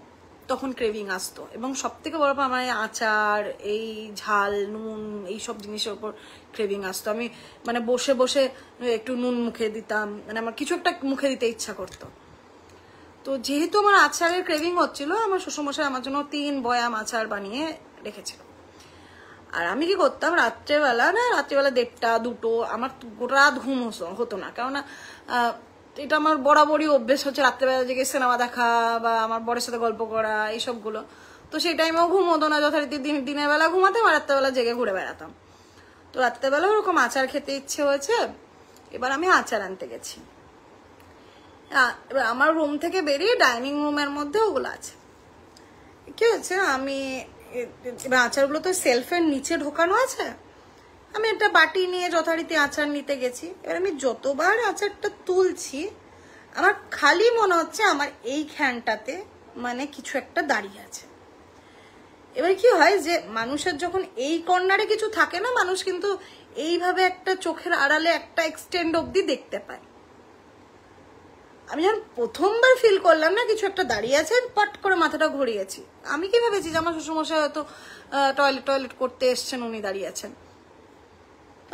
তখন ক্রেভিং আসতো, এবং সব থেকে বড় আমার আচার, এই ঝাল নুন এইসব জিনিসের উপর ক্রেভিং আসতো। আমি মানে বসে বসে একটু নুন মুখে দিতাম, মানে আমার কিছু একটা মুখে দিতে ইচ্ছা করতো। তো যেহেতু আমার আচারের ক্রেভিং হচ্ছিল, আমার শ্বশুরমশাই আমার জন্য 3 বয়াম আচার বানিয়ে রেখেছিল। আর আমি কি করতাম, রাত্রেবেলা 1:30 2 আমার গোটা রাত ঘুম হতো না, কেননা এটা আমার বরাবরই অভ্যেস হচ্ছে রাত্রেবেলা জেগে সিনেমা দেখা বা আমার বরের সাথে গল্প করা এইসবগুলো। তো সেই টাইমেও ঘুম হতো না, যথারীতি দিনের বেলা ঘুমাতাম আর রাত্রেবেলা জেগে ঘুরে বেড়াতাম। তো রাত্রেবেলা ওরকম আচার খেতে ইচ্ছে হয়েছে, এবার আমি আচার আনতে গেছি। এবার আমার রুম থেকে বেরিয়ে ডাইনিং রুমের মধ্যে ওগুলো আছে। কি হয়েছে, আমি এবার আচারগুলো তো সেলফের নিচে ঢোকানো আছে, আমি একটা বাটি নিয়ে যথারীতি আচার নিতে গেছি। এবার আমি যতবার আচারটা তুলছি আমার খালি মনে হচ্ছে আমার এইখানটাতে মানে কিছু একটা দাঁড়িয়ে আছে। এবার কি হয় যে মানুষের যখন এই কর্নারে কিছু থাকে না, মানুষ কিন্তু এইভাবে একটা চোখের আড়ালে একটা এক্সটেন্ড অবধি দেখতে পায়। আমি যখন প্রথমবার ফিল করলাম না কিছু একটা দাঁড়িয়ে আছে, পট করে মাথাটা ঘুরিয়েছি। আমি কি ভেবেছি যে আমার শ্বশুরমশাই হয়তো টয়লেট করতে এসছেন, উনি দাঁড়িয়ে আছেন।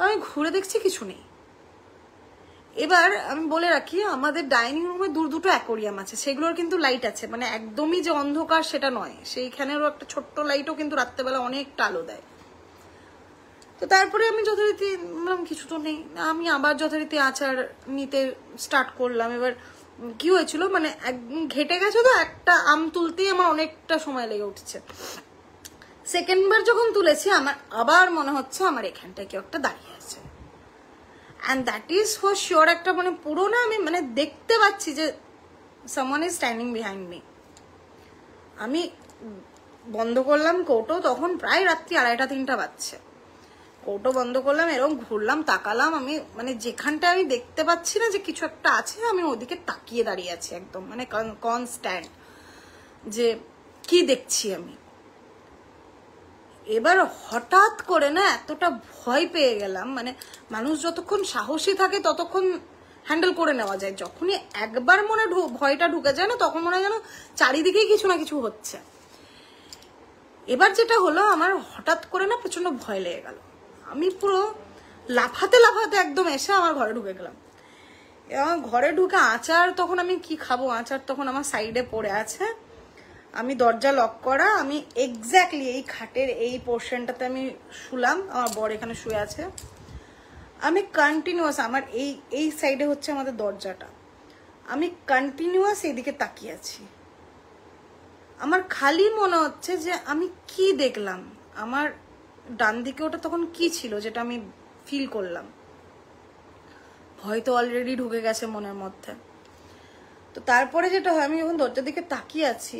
আমি ঘুরে দেখছি কিছু নেই। এবার আমি বলে রাখি, আমাদের ডাইনিং রুমে দুটো অ্যাকোরিয়াম আছে, সেগুলোর কিন্তু লাইট আছে, মানে একদমই যে অন্ধকার সেটা নয়, সেইখানেরও একটা ছোট্ট লাইটও কিন্তু রাত্রেবেলা অনেকটা আলো দেয়। তো তারপরে আমি যথারীতি কিছু তো নেই, আমি আবার যথারীতি আচার নিতে স্টার্ট করলাম। এবার কি হয়েছিল, মানে ঘেটে গেছে, তো একটা আম তুলতেই আমার অনেকটা সময় লেগে উঠছে। সেকেন্ডবার যখন তুলেছি আমার আবার মনে হচ্ছে আমার এখানটায় কেউ একটা দাঁড়িয়ে আছে, and that is for sure একটা মানে পুরো না, আমি মানে দেখতে পাচ্ছি যে someone is standing behind me. আমি বন্ধ করলাম কৌটো, তখন প্রায় রাত্রি 2:30-3টা বাজছে। কৌটো বন্ধ করলাম, এরকম ঘুরলাম, তাকালাম, আমি মানে যেখানটা আমি দেখতে পাচ্ছি না যে কিছু একটা আছে, আমি ওদিকে তাকিয়ে দাঁড়িয়ে আছি একদম মানে কনস্ট্যান্ট যে কি দেখছি আমি। এবার হঠাৎ করে না এতটা ভয় পেয়ে গেলাম, মানে মানুষ যতক্ষণ সাহসী থাকে ততক্ষণ হ্যান্ডেল করে নেওয়া যায়, যখনই একবার মনে ভয়টা ঢুকে যায় না তখন মনে হয় যেন চারিদিকেই কিছু না কিছু হচ্ছে। এবার যেটা হলো, আমার হঠাৎ করে না প্রচন্ড ভয় লেগে গেল, আমি পুরো লাফাতে লাফাতে একদম এসে আমার ঘরে ঢুকে গেলাম। এবং ঘরে ঢুকে আচার, তখন আমি কি খাবো, আচার তখন আমার সাইডে পড়ে আছে, আমি দরজা লক করা, আমি এক্স্যাক্টলি এই খাটের এই পোর্শনটাতে আমি শুলাম, আমার বর এখানে শুয়ে আছে, আমি কন্টিনিউয়াস আমার এই সাইডে হচ্ছে আমাদের দরজাটা, আমি কন্টিনিউয়াস এইদিকে তাকিয়ে আছি। আমার খালি মনে হচ্ছে যে আমি কি দেখলাম, আমার ডান দিকে ওটা তখন কি ছিল যেটা আমি ফিল করলাম, হয়তো অলরেডি ঢুকে গেছে মনের মধ্যে। তো তারপরে যেটা হয়, আমি যখন দরজার দিকে তাকিয়ে আছি,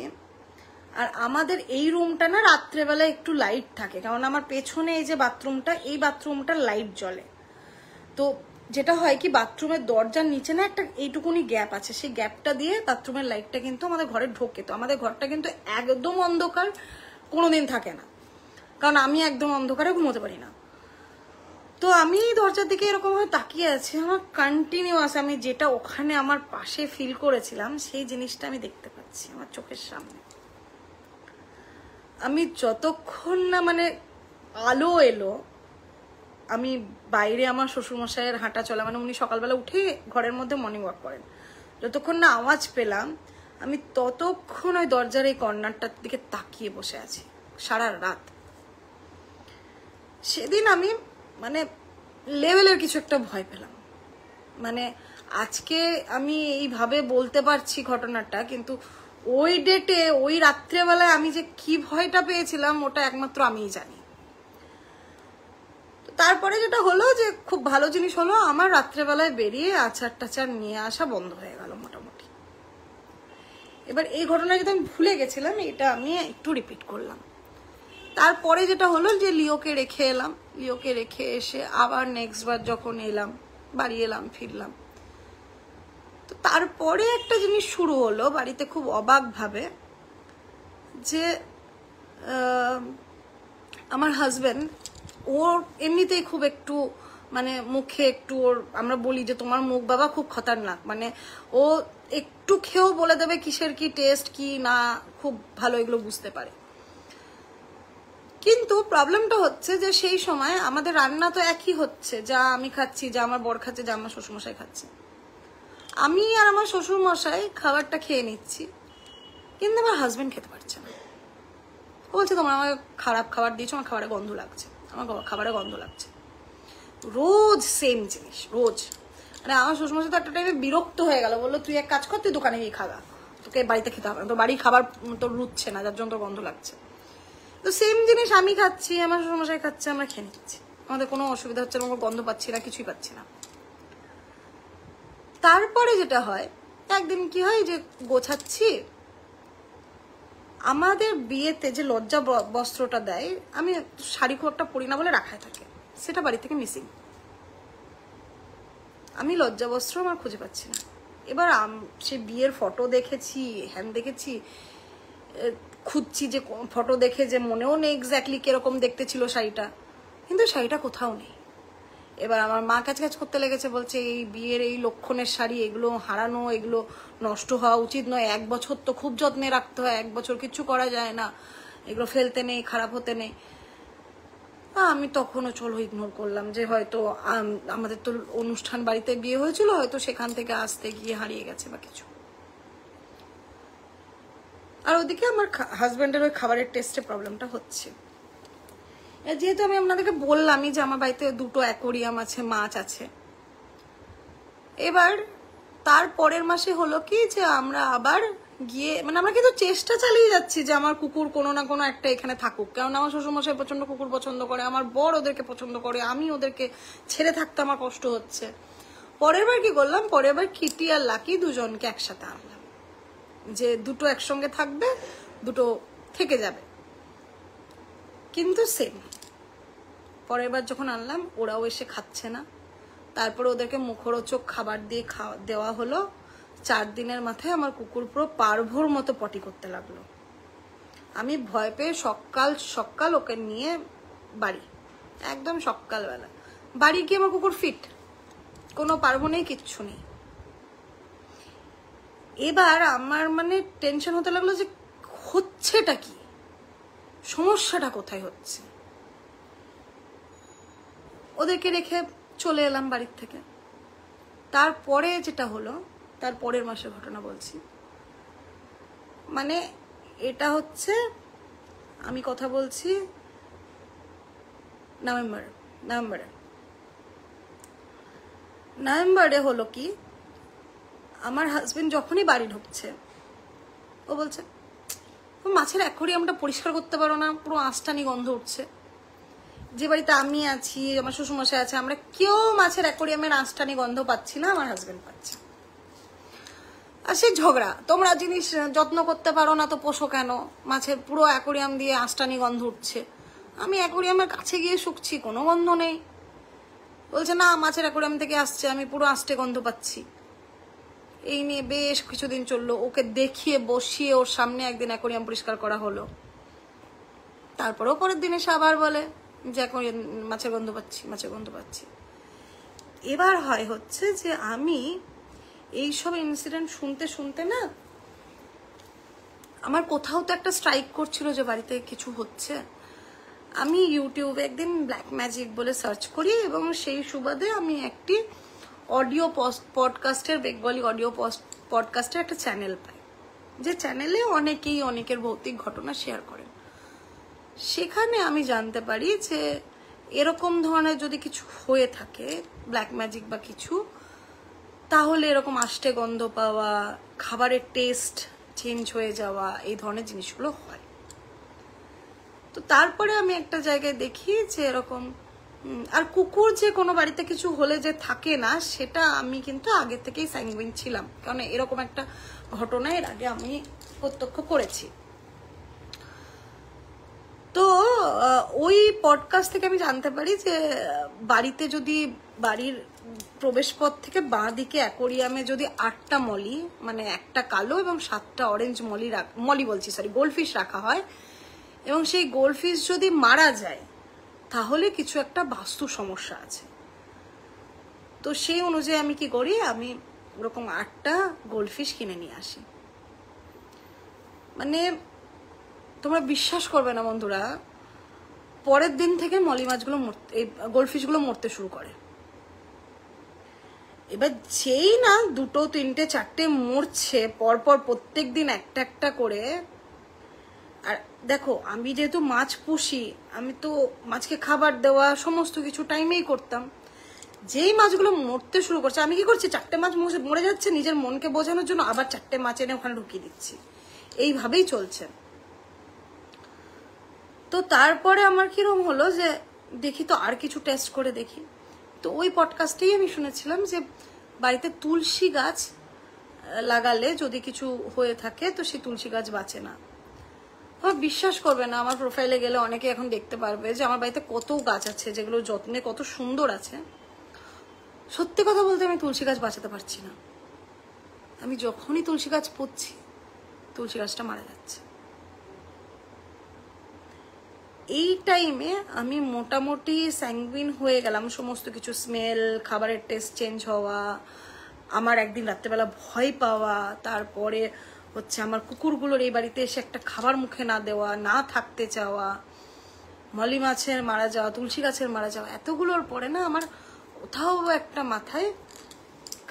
আর আমাদের এই রুমটা না রাত্রেবেলা একটু লাইট থাকে, কারণ আমার পেছনে এই যে বাথরুমটা, এই বাথরুমটা লাইট জ্বলে। তো যেটা হয় কি, বাথরুমের দরজার নিচে না একটা এইটুকুনি গ্যাপ আছে, সেই গ্যাপটা দিয়ে বাথরুমের লাইটটা কিন্তু আমাদের ঘরে ঢোকে। তো আমাদের ঘরটা কিন্তু একদম অন্ধকার কোনোদিন থাকে না, কারণ আমি একদম অন্ধকারে ঘুমোতে পারি না। তো আমি দরজার দিকে এরকম ভাবে তাকিয়ে আছি, আমার কন্টিনিউয়াস আমি যেটা ওখানে আমার পাশে ফিল করেছিলাম সেই জিনিসটা আমি দেখতে পাচ্ছি আমার চোখের সামনে। আমি যতক্ষণ না মানে আলো এলো, আমি বাইরে আমার শ্বশুরমশাইয়ের হাঁটা চলা, মানে উনি সকালবেলা উঠে ঘরের মধ্যে মর্নিং ওয়াক করেন, যতক্ষণ না আওয়াজ পেলাম আমি ততক্ষণ ওই দরজার এই কর্নারটার দিকে তাকিয়ে বসে আছি সারা রাত। সেদিন আমি মানে লেভেলের কিছু একটা ভয় পেলাম। মানে আজকে আমি এইভাবে বলতে পারছি ঘটনাটা, কিন্তু ওই ডেটে ওই রাত্রেবেলায় আমি যে কি ভয়টা পেয়েছিলাম ওটা একমাত্র আমিই জানি। তারপরে যেটা হলো যে খুব ভালো জিনিস হলো, আমার রাত্রেবেলায় বেরিয়ে আচার টাচার নিয়ে আসা বন্ধ হয়ে গেল মোটামুটি। এবার এই ঘটনা যেটা আমি ভুলে গেছিলাম, এটা আমি একটু রিপিট করলাম। তারপরে যেটা হলো যে লিওকে রেখে এলাম, লিওকে রেখে এসে আবার নেক্সট বার যখন এলাম, বাড়ি এলাম, ফিরলাম, তো তারপরে একটা জিনিস শুরু হলো বাড়িতে খুব অবাক ভাবে, যে আমার হাজবেন্ড, ওর এমনিতেই খুব একটু মানে মুখে একটু, ওর আমরা বলি যে তোমার মুখ বাবা খুব খতরনাক, মানে ও একটু খেয়েও বলে দেবে কিসের কি টেস্ট কি না, খুব ভালো এগুলো বুঝতে পারে। কিন্তু প্রবলেমটা হচ্ছে যে সেই সময় আমাদের রান্না তো একই হচ্ছে, যা আমি খাচ্ছি, যা আমার বর খাচ্ছে, যা আমার শ্বশুরমশাই খাচ্ছে, আমি আর আমার শ্বশুরমশাই খাবারটা খেয়ে নিচ্ছি, কিন্তু আমার হাজবেন্ড খেতে পারছে না। বলছে তোমরা আমাকে খারাপ খাবার দিয়েছো, আমার খাবারে গন্ধ লাগছে, আমার খাবারে গন্ধ লাগছে। রোজ সেম জিনিস, রোজ। মানে আমার শ্বশুরমশাই তো একটা টাইমে বিরক্ত হয়ে গেল, বললো তুই এক কাজ কর, তুই দোকানে গিয়ে খাগা, তোকে বাড়িতে খেতে হবে না, তোর বাড়ির খাবার তোর রুচ্ছে না, যার জন্য তোর গন্ধ লাগছে। তো সেম জিনিস আমি খাচ্ছি, আমার শ্বশুরমশাই খাচ্ছে, আমরা খেয়ে নিচ্ছি, আমাদের কোনো অসুবিধা হচ্ছে না, আমরা গন্ধ পাচ্ছি না, কিছুই পাচ্ছি না। তারপরে যেটা হয়, একদিন কি হয় যে গোছাচ্ছি, আমাদের বিয়েতে যে লজ্জা বস্ত্রটা দেয়, আমি শাড়ি খুব একটা পরি না বলে রাখায় থাকে, সেটা বাড়ি থেকে মিসিং। আমি লজ্জা বস্ত্র আমার খুঁজে পাচ্ছি না। এবার সে বিয়ের ফটো দেখেছি, হ্যান দেখেছি, খুঁজছি যে ফটো দেখে, যে মনেও নেই এক্স্যাক্টলি কিরকম দেখতে ছিল শাড়িটা, কিন্তু শাড়িটা কোথাও নেই। এবার আমার মা কাজ করতে লেগেছে, বলছে এই বিয়ের এই লক্ষণের শাড়ি, এগুলো হারানো, এগুলো নষ্ট হওয়া উচিত নয়, 1 বছর তো খুব যত্নে রাখতে হয়, 1 বছর কিছু করা যায় না, এগুলো ফেলতে নেই, খারাপ হতে নেই। আমি তখনও চলো ইগনোর করলাম, যে হয়তো আমাদের তো অনুষ্ঠান বাড়িতে বিয়ে হয়েছিল, হয়তো সেখান থেকে আসতে গিয়ে হারিয়ে গেছে বা কিছু। আর ওদিকে আমার হাজবেন্ডের ওই খাবারের টেস্টে প্রবলেমটা হচ্ছে। যেহেতু আমি আপনাদেরকে বললামই যে আমার বাড়িতে 2টো অ্যাকোরিয়াম আছে, মাছ আছে। এবার তার পরের মাসে হলো কি, যে আমরা আবার গিয়ে, মানে আমরা কিন্তু চেষ্টা চালিয়ে যাচ্ছি যে আমার কুকুর কোনো না কোনো একটা এখানে থাকুক, কারণ আমার শ্বশুরমশাই প্রচন্ড কুকুর পছন্দ করে, আমার বর ওদেরকে পছন্দ করে, আমি ওদেরকে ছেড়ে থাকতে আমার কষ্ট হচ্ছে। পরের বার কি করলাম, পরের বার কিটি আর লাকি দুজনকে একসাথে আনলাম, যে 2টো একসঙ্গে থাকবে, 2টো থেকে যাবে। কিন্তু সেম পরের বার যখন আনলাম, ওরাও এসে খাচ্ছে না। তারপরে ওদেরকে মুখরোচক খাবার দিয়ে দেওয়া হলো। 4 দিনের মাথায় আমার কুকুর পুরো পারভোর মতো পটি করতে লাগলো। আমি ভয় পেয়ে সকাল ওকে নিয়ে বাড়ি, একদম সকালবেলা বাড়ি গিয়ে আমার কুকুর ফিট, কোনো পারভো নেই, কিচ্ছু নেই। এবার আমার মানে টেনশন হতে লাগলো যে হচ্ছেটা কি, সমস্যাটা কোথায় হচ্ছে। ওদেরকে রেখে চলে এলাম বাড়ির থেকে। তারপরে যেটা হলো, তার পরের মাসের ঘটনা বলছি, মানে এটা হচ্ছে, আমি কথা বলছি নভেম্বরে হলো কি, আমার হাজবেন্ড যখনই বাড়ি ঢুকছে ও বলছে মাছের অ্যাকোয়ারিয়ামটা পরিষ্কার করতে পারো না, পুরো আঁশটানি গন্ধ উঠছে। যে বাড়িতে আমি আছি, আমার শ্বশুরমশাই আছে, আমরা কেউ মাছের অ্যাকোয়ারিয়ামের আঁশটানি গন্ধ পাচ্ছি না, আমার হাজবেন্ড পাচ্ছে। আর সেই ঝগড়া, তোমরা জিনিস যত্ন করতে পারো না তো পোষো কেন, মাছের পুরো অ্যাকোয়ারিয়াম দিয়ে আঁশটানি গন্ধ উঠছে। আমি অ্যাকোয়ারিয়ামের কাছে গিয়ে শুকছি, কোনো গন্ধ নেই। বলছে না মাছের অ্যাকোয়ারিয়াম থেকে আসছে, আমি পুরো আঁশটে গন্ধ পাচ্ছি। এই নিয়ে বেশ কিছুদিন চললো, ওকে দেখিয়ে বসিয়ে ওর সামনে একদিন অ্যাকোয়ারিয়াম পরিষ্কার করা হলো। তারপরেও পরের দিন এসে আবার বলে যে অ্যাকোয়ারিয়াম মাছের গন্ধ পাচ্ছি, মাছের গন্ধ পাচ্ছি। এবার হচ্ছে যে আমি এইসব ইনসিডেন্ট শুনতে শুনতে না, আমার কোথাও তো একটা স্ট্রাইক করছিল যে বাড়িতে কিছু হচ্ছে। আমি ইউটিউবে একদিন ব্ল্যাক ম্যাজিক বলে সার্চ করি এবং সেই সুবাদে আমি একটি অডিও পডকাস্টের, বেঙ্গলি অডিও পডকাস্টের একটা চ্যানেল পাই, যে চ্যানেলে অনেকেই অনেকের ভৌতিক ঘটনা শেয়ার করেন। সেখানে আমি জানতে পারি যে এরকম ধরনের যদি কিছু হয়ে থাকে, ব্ল্যাক ম্যাজিক বা কিছু, তাহলে এরকম আষ্টে গন্ধ পাওয়া, খাবারের টেস্ট চেঞ্জ হয়ে যাওয়া, এই ধরনের জিনিসগুলো হয়। তো তারপরে আমি একটা জায়গায় দেখি যে এরকম, আর কুকুর যে কোনো বাড়িতে কিছু হলে যে থাকে না, সেটা আমি কিন্তু আগে থেকেই স্যাঙ্গুইন ছিলাম, কারণ এরকম একটা ঘটনা এর আগে আমি প্রত্যক্ষ করেছি। তো ওই পডকাস্ট থেকে আমি জানতে পারি যে বাড়িতে যদি বাড়ির প্রবেশপথ থেকে বাঁ দিকে অ্যাকোয়ারিয়ামে যদি 8টা মলি, মানে একটা কালো এবং 7টা অরেঞ্জ গোল্ডফিশ রাখা হয়, এবং সেই গোল্ডফিশ যদি মারা যায় তাহলে কিছু একটা বাস্তু সমস্যা আছে। তো সেই অনুযায়ী আমি কি করি, আমি ওরকম 8টা গোল্ডফিশ কিনে নিয়ে আসি। মানে তোমরা বিশ্বাস করবে না বন্ধুরা, পরের দিন থেকে মলি মাছগুলো গোল্ডফিশগুলো মরতে শুরু করে। এবার যেই না 2, 3, 4টে মরছে পরপর প্রত্যেক দিন একটা একটা করে। আর দেখো, আমি যেহেতু মাছ পুষি, আমি তো মাছকে খাবার দেওয়া সমস্ত কিছু টাইমেই করতাম। যেই মাছগুলো মরতে শুরু করছে, আমি কি করছি, 4টে মাছ মরে যাচ্ছে, নিজের মনকে বোঝানোর জন্য আবার 4টে মাছ এনে ওখানে ঢুকিয়ে দিচ্ছি। এইভাবেই চলছে। তো তারপরে আমার কিরকম হলো যে দেখি তো আর কিছু টেস্ট করে দেখি। তো ওই পডকাস্টেই আমি শুনেছিলাম যে বাড়িতে তুলসী গাছ লাগালে যদি কিছু হয়ে থাকে তো সেই তুলসী গাছ বাঁচে না। বিশ্বাস করবে না, আমার প্রোফাইলে গেলে অনেকে এখন দেখতে পারবে যে আমার বাড়িতে কত গাছ আছে, যেগুলো যত্নে কত সুন্দর আছে। সত্যি কথা বলতে আমি তুলসী গাছ বাঁচাতে পারছি না। আমি যখনই তুলসী গাছ পুঁতছি, তুলসী গাছটা মারা যাচ্ছে। এই টাইমে আমি মোটামুটি স্যাঙ্গুইন হয়ে গেলাম। সমস্ত কিছু স্মেল, খাবারের টেস্ট চেঞ্জ হওয়া, আমার একদিন রাত্রেবেলা ভয় পাওয়া, তারপরে হচ্ছে আমার কুকুরগুলোর এই বাড়িতে এসে একটা খাবার মুখে না দেওয়া, না থাকতে চাওয়া, মলি মাছের মারা যাওয়া, তুলসী গাছের মারা যাওয়া, এতগুলোর পরে না আমার কোথাও একটা মাথায়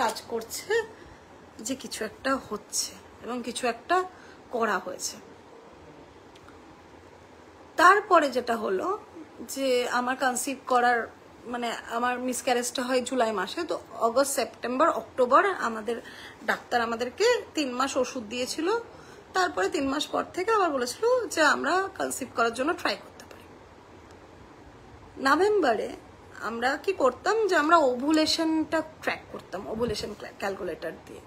কাজ করছে যে কিছু একটা হচ্ছে এবং কিছু একটা করা হয়েছে। তারপরে যেটা হলো যে আমার কনসিভ করার, মানে আমার মিসক্যারেজটা হয় জুলাই মাসে। তো অগস্ট, সেপ্টেম্বর, অক্টোবর আমাদের ডাক্তার আমাদেরকে 3 মাস ওষুধ দিয়েছিল। তারপরে 3 মাস পর থেকে আবার বলেছিল যে আমরা কনসিভ করার জন্য ট্রাই করতে পারি। নভেম্বরে আমরা কি করতাম যে আমরা ওভুলেশনটা ট্র্যাক করতাম, ওভুলেশন ক্যালকুলেটর দিয়ে,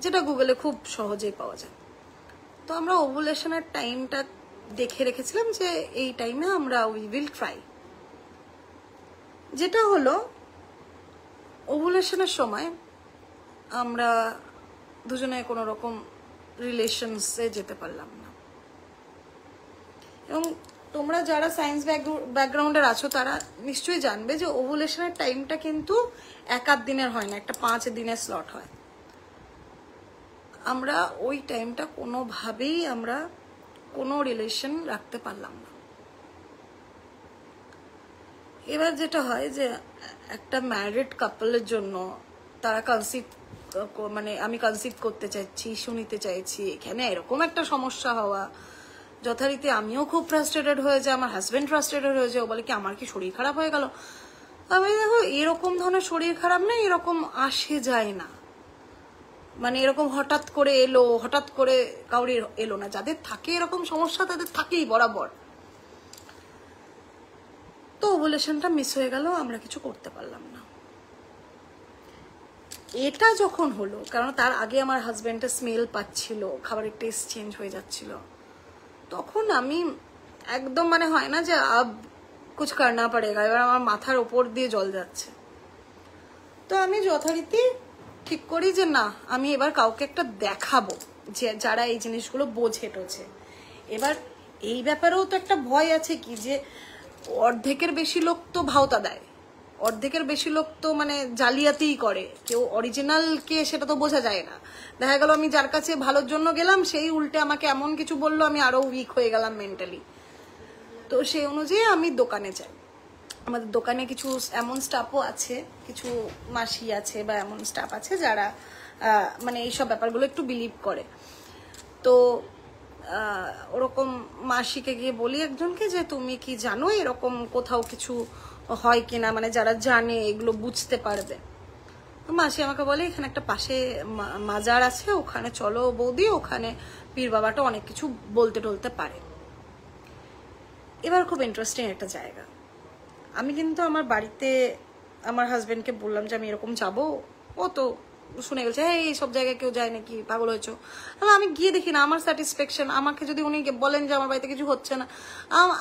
যেটা গুগলে খুব সহজেই পাওয়া যায়। তো আমরা ওভুলেশনের টাইমটা দেখে রেখেছিলাম যে এই টাইমে আমরা উই উইল ট্রাই। যেটা হলো ওভুলেশনের সময় আমরা দুজনে কোনো রকম রিলেশনসে যেতে পারলাম না। এবং তোমরা যারা সায়েন্স ব্যাকগ্রাউন্ডের আছো তারা নিশ্চয়ই জানবে যে ওভুলেশনের টাইমটা কিন্তু 1-8 দিনের হয় না, একটা 5 দিনের স্লট হয়। আমরা ওই টাইমটা কোনোভাবেই আমরা কোনো রিলেশন রাখতে পারলাম না। এবার যেটা হয় যে একটা ম্যারিড কাপলের জন্য তারা কনসিভ, মানে আমি কনসিভ করতে চাইছি, শুনিতে চাইছি, এখানে এরকম একটা সমস্যা হওয়া, যথারীতি আমিও খুব ফ্রাস্ট্রেটেড হয়ে যায়, আমার হাজবেন্ড ফ্রাস্ট্রেটেড হয়ে যায়। ও বলে কি আমার কি শরীর খারাপ হয়ে গেল? আমি দেখো এরকম ধরনের শরীর খারাপ না, এরকম আসে যায় না। মানে এরকম হঠাৎ করে এলো, হঠাৎ করে কাউরি এলো না। যাদের থাকে এরকম সমস্যা তাদের থাকেই বরাবর। তো ওভুলেশনটা মিস হয়ে গেল, আমরা কিছু করতে পারলাম না। এটা যখন হলো, কারণ তার আগে আমার হাজবেন্ডের স্মেল পাচ্ছিল, খাবারের টেস্ট চেঞ্জ হয়ে যাচ্ছিল, তখন আমি একদম মানে হয় না যে আব কুছ করনা পড়েগা, এবার আমার মাথার ওপর দিয়ে জল যাচ্ছে। তো আমি যথারীতি ঠিক করি যে না, আমি এবার কাউকে একটা দেখাবো যে যারা এই জিনিসগুলো বোঝে টোঝে। এবার এই ব্যাপারেও তো একটা ভয় আছে কি, যে অর্ধেকের বেশি লোক তো ভাওতা দেয়, অর্ধেকের বেশি লোক তো মানে জালিয়াতিই করে, কেউ অরিজিনাল কে সেটা তো বোঝা যায় না। দেখা গেল আমি যার কাছে ভালোর জন্য গেলাম, সেই উল্টে আমাকে এমন কিছু বললো, আমি আরো উইক হয়ে গেলাম মেন্টালি। তো সেই অনুযায়ী আমি দোকানে যাই। আমাদের দোকানে কিছু এমন স্টাফও আছে, কিছু মাসি আছে বা এমন স্টাফ আছে যারা মানে এইসব ব্যাপারগুলো একটু বিলিভ করে। তো ওরকম মাসিকে গিয়ে বলি একজনকে যে তুমি কি জানো এরকম কোথাও কিছু হয় কিনা, মানে যারা জানে এগুলো বুঝতে পারবে। মাসি আমাকে বলে এখানে একটা পাশে মাজার আছে, ওখানে চলো বৌদি, ওখানে পীর বাবাটা অনেক কিছু বলতে টলতে পারে। এবার খুব ইন্টারেস্টিং একটা জায়গা। আমি কিন্তু আমার বাড়িতে আমার হাজবেন্ডকে বললাম যে আমি এরকম যাবো, ও তো শুনে গেছে এই সব জায়গায় কেউ যায় নাকি, পাগল হয়েছো। আমি গিয়ে দেখি না, আমার স্যাটিসফ্যাকশন, আমাকে যদি উনি বলেন যে আমার বাড়িতে কিছু হচ্ছে না,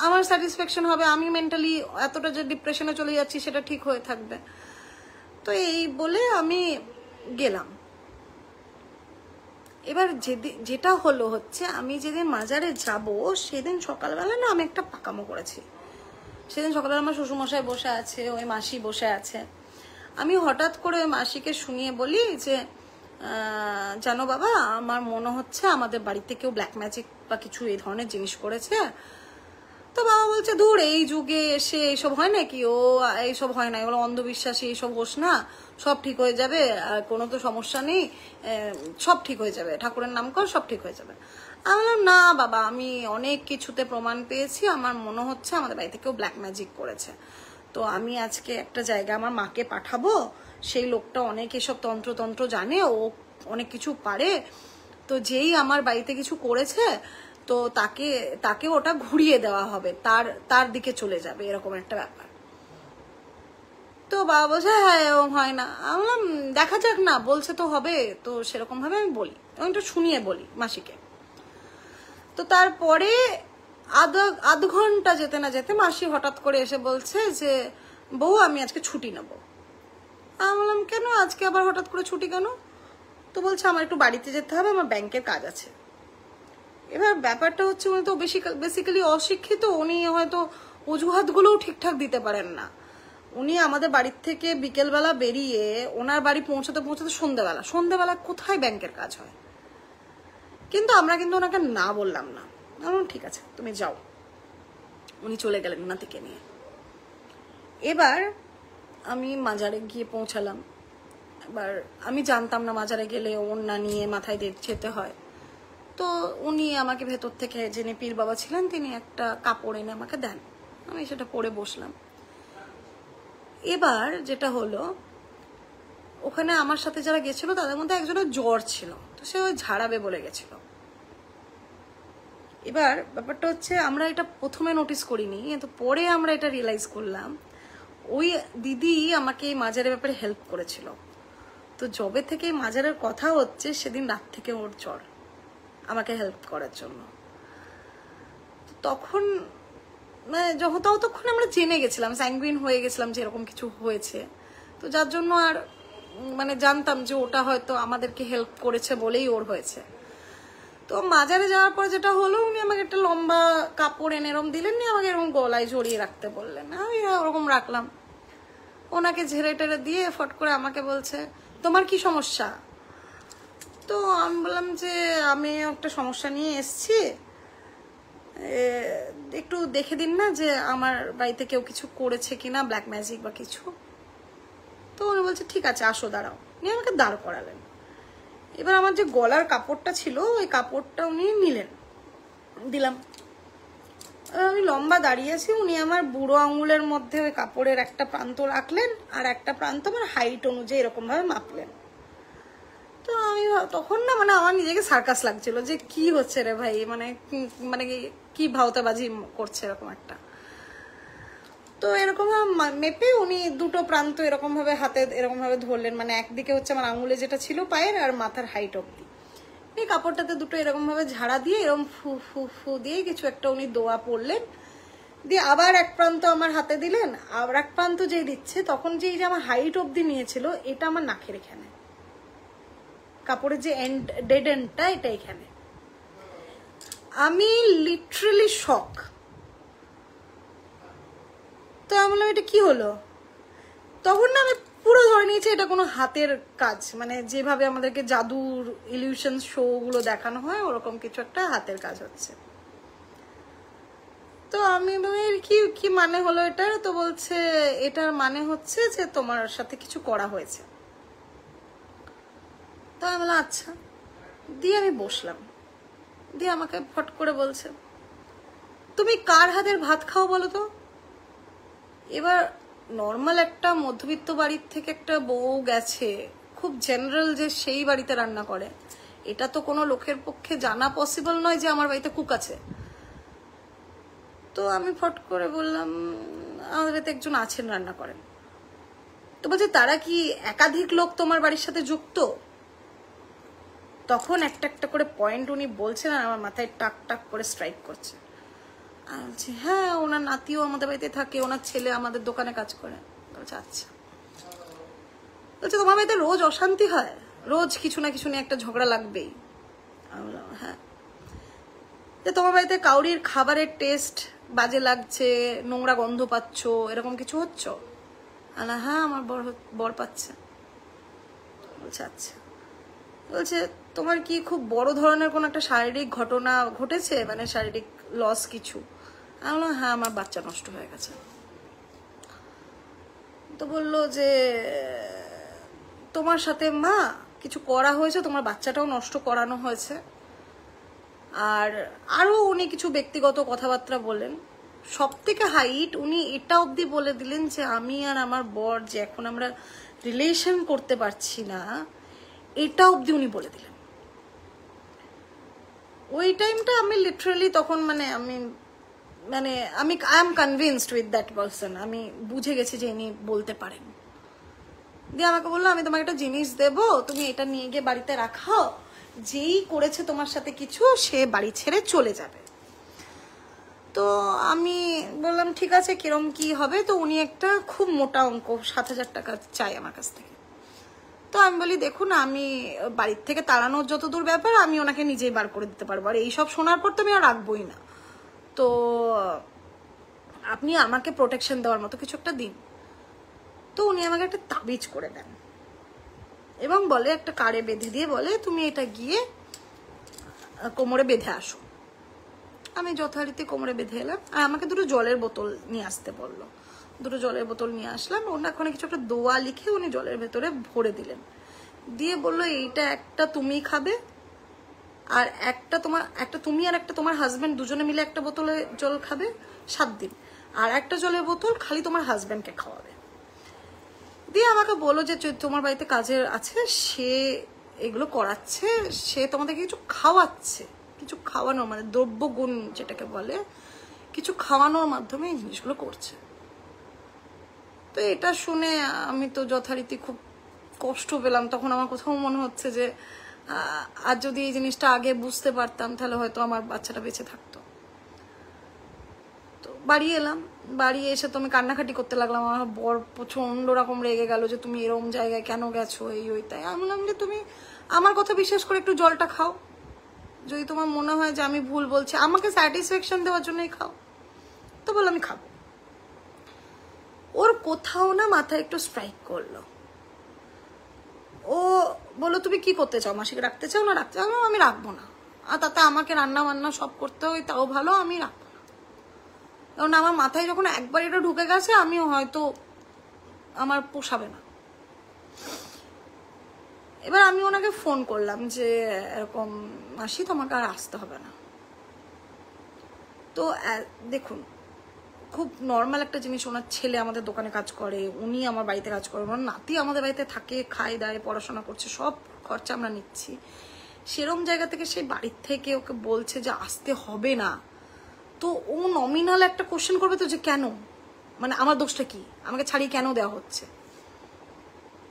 আমার স্যাটিসফ্যাকশন হবে, আমি মেন্টালি এতটা যে ডিপ্রেশনে চলে যাচ্ছি সেটা ঠিক হয়ে থাকবে। তো এই বলে আমি গেলাম। এবার যেটা হলো হচ্ছে, আমি যেদিন মাজারে যাব সেদিন সকালবেলা না আমি একটা পাকামো করেছি। সেদিন সকালবেলা আমার শ্বশুরমশাই বসে আছে, ওই মাসি বসে আছে। আমি হঠাৎ করে ওই মাসিকে শুনিয়ে বলি যে জানো বাবা, আমার মনে হচ্ছে আমাদের বাড়িতে কেউ ব্ল্যাক ম্যাজিক বা কিছু এই ধরনের জিনিস করেছে। তো বাবা বলছে ধুর, এই যুগে এসে এইসব হয় নাকি, ও এইসব হয় না, এগুলো অন্ধবিশ্বাসী, এইসব হোস না, সব ঠিক হয়ে যাবে, আর কোনো তো সমস্যা নেই, সব ঠিক হয়ে যাবে, ঠাকুরের নাম কর, সব ঠিক হয়ে যাবে। আমি বললাম না বাবা, আমি অনেক কিছুতে প্রমাণ পেয়েছি, আমার মনে হচ্ছে আমাদের বাড়িতে কেউ ব্ল্যাক ম্যাজিক করেছে। তো আমি আজকে একটা জায়গা আমার মাকে পাঠাবো, সেই লোকটা অনেক এসব তন্ত্র জানে, ও অনেক কিছু পারে। তো যেই আমার বাড়িতে কিছু করেছে, তো তাকে ওটা ঘুরিয়ে দেওয়া হবে, তার দিকে চলে যাবে, এরকম একটা ব্যাপার। তো বাবা বলছে হ্যাঁ এরকম হয় না। আমি বললাম দেখা যাক না, বলছে তো হবে, তো সেরকম ভাবে আমি বলি, আমি একটু শুনিয়ে বলি মাসিকে। তো তারপরে আধ ঘন্টা যেতে না যেতে মাসি হঠাৎ করে এসে বলছে যে বউ আমি আজকে ছুটি নেবো। আমি বললাম কেন, আজকে আবার হঠাৎ করে ছুটি কেন? তো বলছে আমার একটু বাড়িতে যেতে হবে, আমার ব্যাংকের কাজ আছে। এবার ব্যাপারটা হচ্ছে উনি তো বেসিক্যালি অশিক্ষিত, উনি হয়তো অজুহাতগুলোও ঠিকঠাক দিতে পারেন না। উনি আমাদের বাড়ির থেকে বিকেলবেলা বেরিয়ে ওনার বাড়ি পৌঁছাতে সন্ধ্যেবেলা কোথায় ব্যাংকের কাজ হয়? কিন্তু আমরা কিন্তু ওনাকে না বললাম না, ঠিক আছে তুমি যাও। উনি চলে গেলেন ওনাকে নিয়ে। এবার আমি মাজারে গিয়ে পৌঁছালাম। এবার আমি জানতাম না মাজারে গেলে ওড়না নিয়ে মাথায় যেতে হয়। তো উনি আমাকে ভেতর থেকে, যিনি পীর বাবা ছিলেন, তিনি একটা কাপড় এনে আমাকে দেন, আমি সেটা পরে বসলাম। এবার যেটা হলো, ওখানে আমার সাথে যারা গেছিল তাদের মধ্যে একজনের জ্বর ছিল, তো সে ওই ঝাড়াবে বলে গেছিল। এবার ব্যাপারটা হচ্ছে আমরা এটা প্রথমে নোটিস করিনি, কিন্তু পরে আমরা এটা রিয়েলাইজ করলাম, ওই দিদি আমাকে এই মাজারের ব্যাপারে হেল্প করেছিল। তো যবে থেকে এই মাজারের কথা হচ্ছে সেদিন রাত থেকে ওর জ্বর, আমাকে হেল্প করার জন্য। তখন মানে ততক্ষণ আমরা জেনে গেছিলাম, স্যাঙ্গুইন হয়ে গেছিলাম যে এরকম কিছু হয়েছে। তো যার জন্য আর মানে জানতাম যে ওটা হয়তো আমাদেরকে হেল্প করেছে বলেই ওর হয়েছে। তো মাজারে যাওয়ার পর যেটা হলো, উনি আমাকে একটা লম্বা কাপড় এনে এরকম দিলেন, নিয়ে আমাকে এরকম গলায় জড়িয়ে রাখতে বললেন। আমি ওরকম রাখলাম, ওনাকে ঝেড়ে টেড়ে দিয়ে ফট করে আমাকে বলছে তোমার কি সমস্যা? তো আমি বললাম যে আমি একটা সমস্যা নিয়ে এসছি, একটু দেখে দিন না যে আমার বাড়িতে কেউ কিছু করেছে কিনা, ব্ল্যাক ম্যাজিক বা কিছু। তো উনি বলছে ঠিক আছে আসো দাঁড়াও, নিয়ে আমাকে দাঁড় করালেন। এবার আমার যে গলার কাপড়টা ছিল ওই কাপড়টা উনি নিলেন, দিলাম। আমি লম্বা দাঁড়িয়েছি, উনি আমার বুড়ো আঙুলের মধ্যে ওই কাপড়ের একটা প্রান্ত রাখলেন, আর একটা প্রান্ত আমার হাইট অনুযায়ী এরকম ভাবে মাপলেন। তো আমি তখন না মানে আমার নিজেকে সার্কাস লাগছিল যে কি হচ্ছে রে ভাই, মানে মানে কি ভাওতাবাজি করছে এরকম একটা। তো এরকম মেপে উনি দুটো প্রান্ত এরকম ভাবে হাতে এরকম ভাবে ধরলেন, মানে একদিকে হচ্ছে আমার আঙুলে যেটা ছিল পায়ের আর মাথার হাইট অব্দি, এই কাপড়টাতে দুটো এরকম ভাবে ঝাড়া দিয়ে এরকম ফু ফু ফু দিয়ে কিছু একটা উনি দোয়া পড়লেন, দিয়ে আবার এক প্রান্ত আমার হাতে দিলেন, আবার এক প্রান্ত যেই দিচ্ছে তখন যে এই যে আমার হাইট অব্দি নিয়েছিল এটা আমার নাকের এখানে, কাপড়ের যে এন্ড ডেড এন্ডটা এটা এখানে। আমি লিটারালি শক। তো আমি বললাম এটা কি হলো, তখন না আমি পুরো ধরে নিয়েছি এটা কোনো হাতের কাজ, মানে যেভাবে আমাদেরকে জাদুর ইলিউশন শো গুলো দেখানো হয় ওরকম কিছু একটা হাতের কাজ হচ্ছে। তো আমি কি কি মানে হলো এটার, তো বলছে এটার মানে হচ্ছে যে তোমার সাথে কিছু করা হয়েছে। তো আমি বললাম আচ্ছা, দিয়ে আমি বসলাম, দিয়ে আমাকে ফট করে বলছে তুমি কার হাতের ভাত খাও বলো তো। এবার নর্মাল একটা মধ্যবিত্ত বাড়ির থেকে একটা বউ গেছে, খুব জেনারেল যে সেই বাড়িতে রান্না করে, এটা তো কোনো লোকের পক্ষে জানা পসিবল নয় যে আমার বাড়িতে কুক আছে। তো আমি ফট করে বললাম আমাদের বাড়িতে একজন আছেন রান্না করেন। তো বলছে তারা কি একাধিক লোক তোমার বাড়ির সাথে যুক্ত। তখন একটা একটা করে পয়েন্ট উনি বলছেন আর আমার মাথায় টাক টাক করে স্ট্রাইক করছে। আর বলছি হ্যাঁ ওনার নাতিও আমাদের বাড়িতে থাকে, ওনার ছেলে আমাদের দোকানে কাজ করে। বলছে আচ্ছা। বলছে তোমার বাড়িতে রোজ অশান্তি হয়, রোজ কিছু না কিছু নিয়ে একটা ঝগড়া লাগবেই। আমি বললাম হ্যাঁ। যে তোমার বাড়িতে কাউরির খাবারের টেস্ট বাজে লাগছে, নোংরা গন্ধ পাচ্ছ, এরকম কিছু হচ্ছে? হ্যাঁ আমার বর পাচ্ছে। বলছে আচ্ছা। বলছে তোমার কি খুব বড় ধরনের কোন একটা শারীরিক ঘটনা ঘটেছে, মানে শারীরিক লস কিছু? আমি বললাম হ্যাঁ আমার বাচ্চা নষ্ট হয়ে গেছে। তো বললো যে তোমার সাথে মা কিছু করা হয়েছে, তোমার বাচ্চাটাও নষ্ট করানো হয়েছে, আর আরো উনি কিছু ব্যক্তিগত কথাবার্তা বললেন। সব থেকে হাইট উনি এটা অবধি বলে দিলেন যে আমি আর আমার বর যে এখন আমরা রিলেশন করতে পারছি না, এটা অবধি উনি বলে দিলেন। ওই টাইমটা আমি লিটারালি তখন মানে আমি I am convinced with that person, আমি বুঝে গেছি যে ইনি বলতে পারেন। দিয়ে আমাকে বললো আমি তোমাকে একটা জিনিস দেবো, তুমি এটা নিয়ে গিয়ে বাড়িতে রাখাও, যেই করেছে তোমার সাথে কিছু সে বাড়ি ছেড়ে চলে যাবে। তো আমি বললাম ঠিক আছে কিরম কি হবে। তো উনি একটা খুব মোটা অঙ্ক 7,000 টাকা চাই আমার কাছ থেকে। তো আমি বলি দেখুন আমি বাড়ির থেকে তাড়ানোর যত দূর ব্যাপার আমি ওনাকে নিজেই বার করে দিতে পারবো, আর এইসব শোনার পর তো আমি আর রাখবোই না, তো আপনি আমাকে প্রোটেকশন দেওয়ার মতো কিছু একটা দিন। তো উনি আমাকে একটা তাবিজ করে দেন এবং বলে একটা কারে বেঁধে দিয়ে বলে তুমি এটা গিয়ে কোমরে বেঁধে আসো। আমি যথারীতি কোমরে বেঁধে এলাম, আর আমাকে দুটো জলের বোতল নিয়ে আসতে বললো। দুটো জলের বোতল নিয়ে আসলাম, ওনার ওখানে কিছু একটা দোয়া লিখে উনি জলের ভেতরে ভরে দিলেন, দিয়ে বললো এইটা একটা তুমি খাবে, আর একটা তুমি আর একটা তোমার হাজবেন্ড দুজনে মিলে একটা বোতলে জল খাবে 7 দিন, আর একটা জলের বোতল খালি তোমার হাজবেন্ডকে খাওয়াবে। দিয়ে আমাকে বললো যে তোমার বাড়িতে কাজের আছে, সে এগুলো করাচ্ছে, সে তোমাদেরকে কিছু খাওয়াচ্ছে, কিছু খাওয়ানো মানে দ্রব্যগুণ যেটাকে বলে, কিছু খাওয়ানোর মাধ্যমে এই জিনিসগুলো করছে। তো এটা শুনে আমি তো যথারীতি খুব কষ্ট পেলাম। তখন আমার কোথাও মনে হচ্ছে যে আর যদি এই জিনিসটা আগে বুঝতে পারতাম তাহলে হয়তো আমার বাচ্চাটা বেঁচে থাকতো। তো বাড়ি এলাম, বাড়ি এসে তো আমি কান্নাকাটি করতে লাগলাম। আমার বর প্রচন্ড রকম রেগে গেল যে তুমি এরকম জায়গায় কেন গেছো, এই ওই তাই। আমি বললাম যে তুমি আমার কথা বিশ্বাস করে একটু জলটা খাও, যদি তোমার মনে হয় যে আমি ভুল বলছি, আমাকে স্যাটিসফ্যাকশন দেওয়ার জন্যই খাও। তো বললাম আমি খাবো। ওর কোথাও না মাথায় একটু স্ট্রাইক করলো। ও বললো তুমি কি করতে চাও, মাসিকে রাখতে চাও না রাখতে চাও? আমি রাখবো না, আর তাতে আমাকে রান্না বান্না সব করতে হয় তাও ভালো, আমি রাখবো না। কারণ আমার মাথায় যখন একবার এটা ঢুকে গেছে আমি হয়তো আমার পোষাবে না। এবার আমি ওনাকে ফোন করলাম যে এরকম মাসি তোমাকে আর আসতে হবে না। তো দেখুন খুব নর্মাল একটা জিনিস, ওনার ছেলে আমাদের দোকানে কাজ করে, উনি আমার বাড়িতে কাজ করে, ওনার নাতি আমাদের বাড়িতে থাকে, খায় দায়, পড়াশোনা করছে, সব খরচা আমরা নিচ্ছি। সেরম জায়গা থেকে সেই বাড়ির থেকে ওকে বলছে যে আসতে হবে না, তো ও নমিনাল একটা কোশ্চেন করবে তো যে কেন, মানে আমার দোষটা কি, আমাকে ছাড়িয়ে কেন দেওয়া হচ্ছে।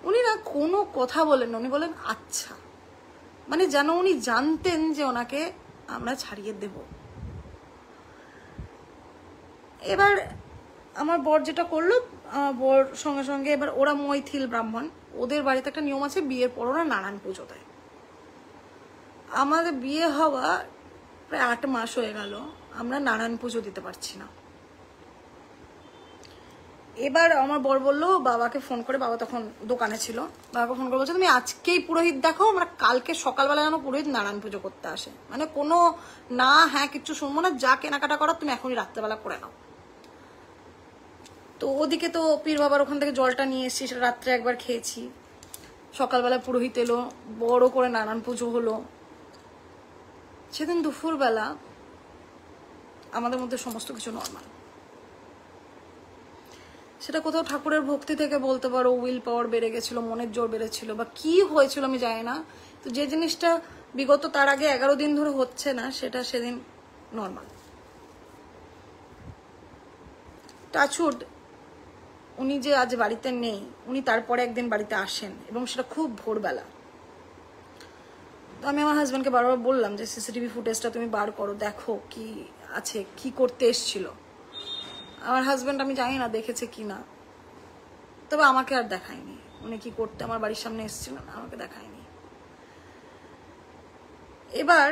উনি না কোনো কথা বলেন না, উনি বলেন আচ্ছা, মানে যেন উনি জানতেন যে ওনাকে আমরা ছাড়িয়ে দেব। এবার আমার বর যেটা করলো, বর সঙ্গে সঙ্গে, এবার ওরা মৈথিল ব্রাহ্মণ, ওদের বাড়িতে একটা নিয়ম আছে বিয়ের পর ওরা নারায়ণ পুজো দেয়। আমাদের বিয়ে হওয়া প্রায় 8 মাস হয়ে গেল, আমরা নারায়ণ পুজো দিতে পারছি না। এবার আমার বর বললো বাবাকে ফোন করে, বাবা তখন দোকানে ছিল, বাবাকে ফোন করে বলছে তুমি আজকেই পুরোহিত দেখো, আমরা কালকে সকালবেলা যেন পুরোহিত নারায়ণ পুজো করতে আসে, মানে কোনো না হ্যাঁ কিচ্ছু শুনবো না, যা কেনাকাটা করার তুমি এখনই রাত্রেবেলা করে নাও। তো ওদিকে তো পীর বাবার ওখান থেকে জলটা নিয়ে এসেছি, সেটা রাত্রে একবার খেয়েছি, সকালবেলা পুরোহিত এলো, বড় করে নারায়ণ পুজো হলো। সেদিন দুপুরবেলা আমাদের মধ্যে সমস্ত কিছু নর্মাল। সেটা কোথাও ঠাকুরের ভক্তি থেকে বলতে পারো, উইল পাওয়ার বেড়ে গেছিল, মনের জোর বেড়েছিল, বা কি হয়েছিল আমি জানি না। তো যে জিনিসটা বিগত তার আগে 11 দিন ধরে হচ্ছে না, সেটা সেদিন নর্মাল। টাচউড উনি যে আজ বাড়িতে নেই, উনি তারপরে একদিন বাড়িতে আসেন, এবং সেটা খুব ভোরবেলা। তো আমি আমার হাজব্যান্ডকে বারবার বললাম যে সিসিটিভি ফুটেজটা তুমি বার করো, দেখো কি আছে, কি করতে এসছিল। আমার হাজব্যান্ড আমি জানি না দেখেছে কি না, তবে আমাকে আর দেখায়নি। উনি কি করতে আমার বাড়ির সামনে এসেছিলেন, আমাকে দেখায়নি। এবার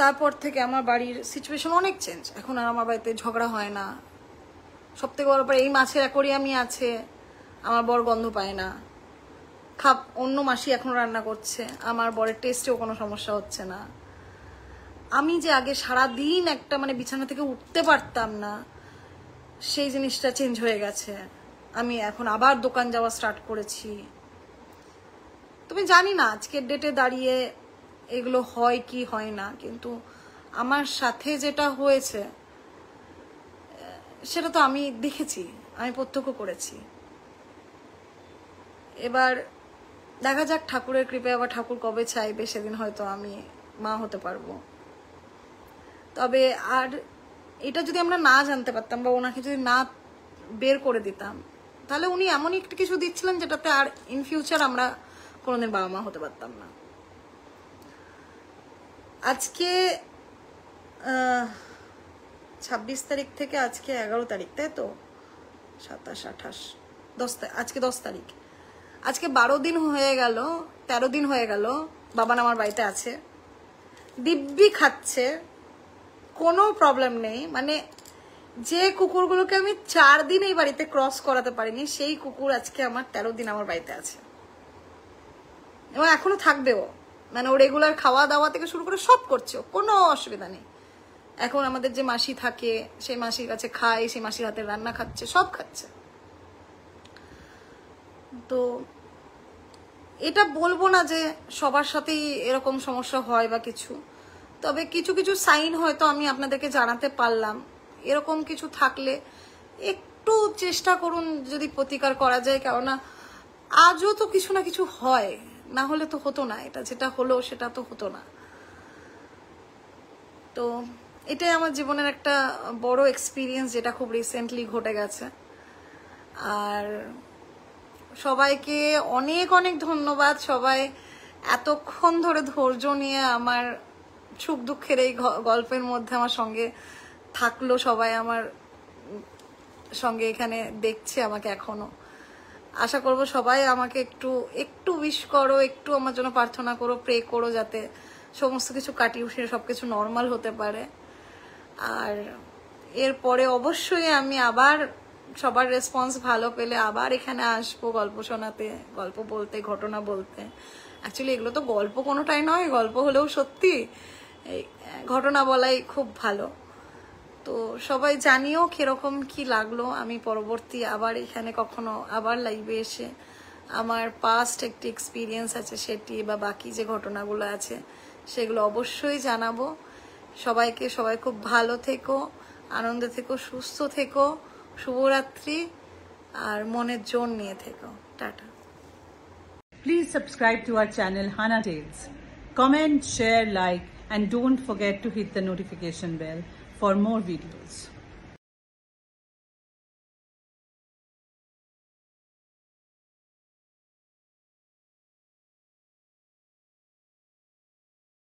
তারপর থেকে আমার বাড়ির সিচুয়েশন অনেক চেঞ্জ। এখন আর আমার বাড়িতে ঝগড়া হয় না। সব থেকে বড় ব্যাপার, এই মাছের অ্যাকোরিয়ামই আছে, আমার বর গন্ধ পায় না। অন্য মাসি এখন রান্না করছে, আমার বরের টেস্টেও কোনো সমস্যা হচ্ছে না। আমি যে আগে সারাদিন একটা মানে বিছানা থেকে উঠতে পারতাম না, সেই জিনিসটা চেঞ্জ হয়ে গেছে। আমি এখন আবার দোকান যাওয়া স্টার্ট করেছি। তুমি জানি না আজকের ডেটে দাঁড়িয়ে এগুলো হয় কি হয় না, কিন্তু আমার সাথে যেটা হয়েছে সেটা তো আমি দেখেছি, আমি প্রত্যক্ষ করেছি। এবার দেখা যাক ঠাকুরের কৃপায়, আবার ঠাকুর কবে চাইবে সেদিন হয়তো আমি মা হতে পারবো। তবে আর এটা যদি আমরা না জানতে পারতাম, বা ওনাকে যদি না বের করে দিতাম, তাহলে উনি এমনই একটা কিছু দিচ্ছিলেন যেটাতে আর ইন ফিউচার আমরা কোনোদিন বাবা মা হতে পারতাম না। আজকে 26 তারিখ থেকে আজকে 11 তারিখ, তাই তো? 27, 28, 10, আজকে 10 তারিখ। আজকে 12 দিন হয়ে গেল, 13 দিন হয়ে গেল বাবান আমার বাড়িতে আছে, দিব্যি খাচ্ছে, কোনো প্রবলেম নেই। মানে যে কুকুরগুলোকে আমি 4 দিন এই বাড়িতে ক্রস করাতে পারিনি, সেই কুকুর আজকে আমার 13 দিন আমার বাড়িতে আছে, এবং এখনো থাকবেও। মানে ও রেগুলার খাওয়া দাওয়া থেকে শুরু করে সব করছে, কোনো অসুবিধা নেই। এখন আমাদের যে মাসি থাকে, সেই মাসির কাছে খায়, সেই মাসির হাতে রান্না খাচ্ছে, সব খাচ্ছে। তো এটা বলবো না যে সবার সাথেই এরকম সমস্যা হয় বা কিছু, তবে কিছু কিছু সাইন হয়তো আমি আপনাদেরকে জানাতে পারলাম। এরকম কিছু থাকলে একটু চেষ্টা করুন যদি প্রতিকার করা যায়, কেননা আজও তো কিছু না কিছু হয়, না হলে তো হতো না, এটা যেটা হলো সেটা তো হতো না। তো এটাই আমার জীবনের একটা বড় এক্সপিরিয়েন্স, যেটা খুব রিসেন্টলি ঘটে গেছে। আর সবাইকে অনেক অনেক ধন্যবাদ, সবাই এতক্ষণ ধরে ধৈর্য নিয়ে আমার সুখ দুঃখের এই গল্পের মধ্যে আমার সঙ্গে থাকলো। সবাই আমার সঙ্গে এখানে দেখছে আমাকে এখনো। আশা করব সবাই আমাকে একটু একটু উইশ করো, একটু আমার জন্য প্রার্থনা করো, প্রে করো, যাতে সমস্ত কিছু কাটিয়ে উঠে সবকিছু নর্মাল হতে পারে। আর এরপরে অবশ্যই আমি আবার সবার রেসপন্স ভালো পেলে আবার এখানে আসবো গল্প শোনাতে, গল্প বলতে, ঘটনা বলতে। অ্যাকচুয়ালি এগুলো তো গল্প কোনোটাই নয়, গল্প হলেও সত্যি এই ঘটনা বলাই খুব ভালো। তো সবাই জানিও কিরকম কি লাগলো। আমি পরবর্তী আবার এখানে কখনো আবার লাইভে এসে আমার পাস্ট একটি এক্সপিরিয়েন্স আছে সেটি, বা বাকি যে ঘটনাগুলো আছে সেগুলো অবশ্যই জানাবো সবাইকে। সবাই খুব ভালো থেকো, আনন্দে থেকো, সুস্থ থেকো, শুভরাত্রি, আর মনের জোর নিয়ে থেকো। Tata. Please subscribe to our channel Hana Tales. Comment, share, like, and don't forget to hit the notification bell for more videos.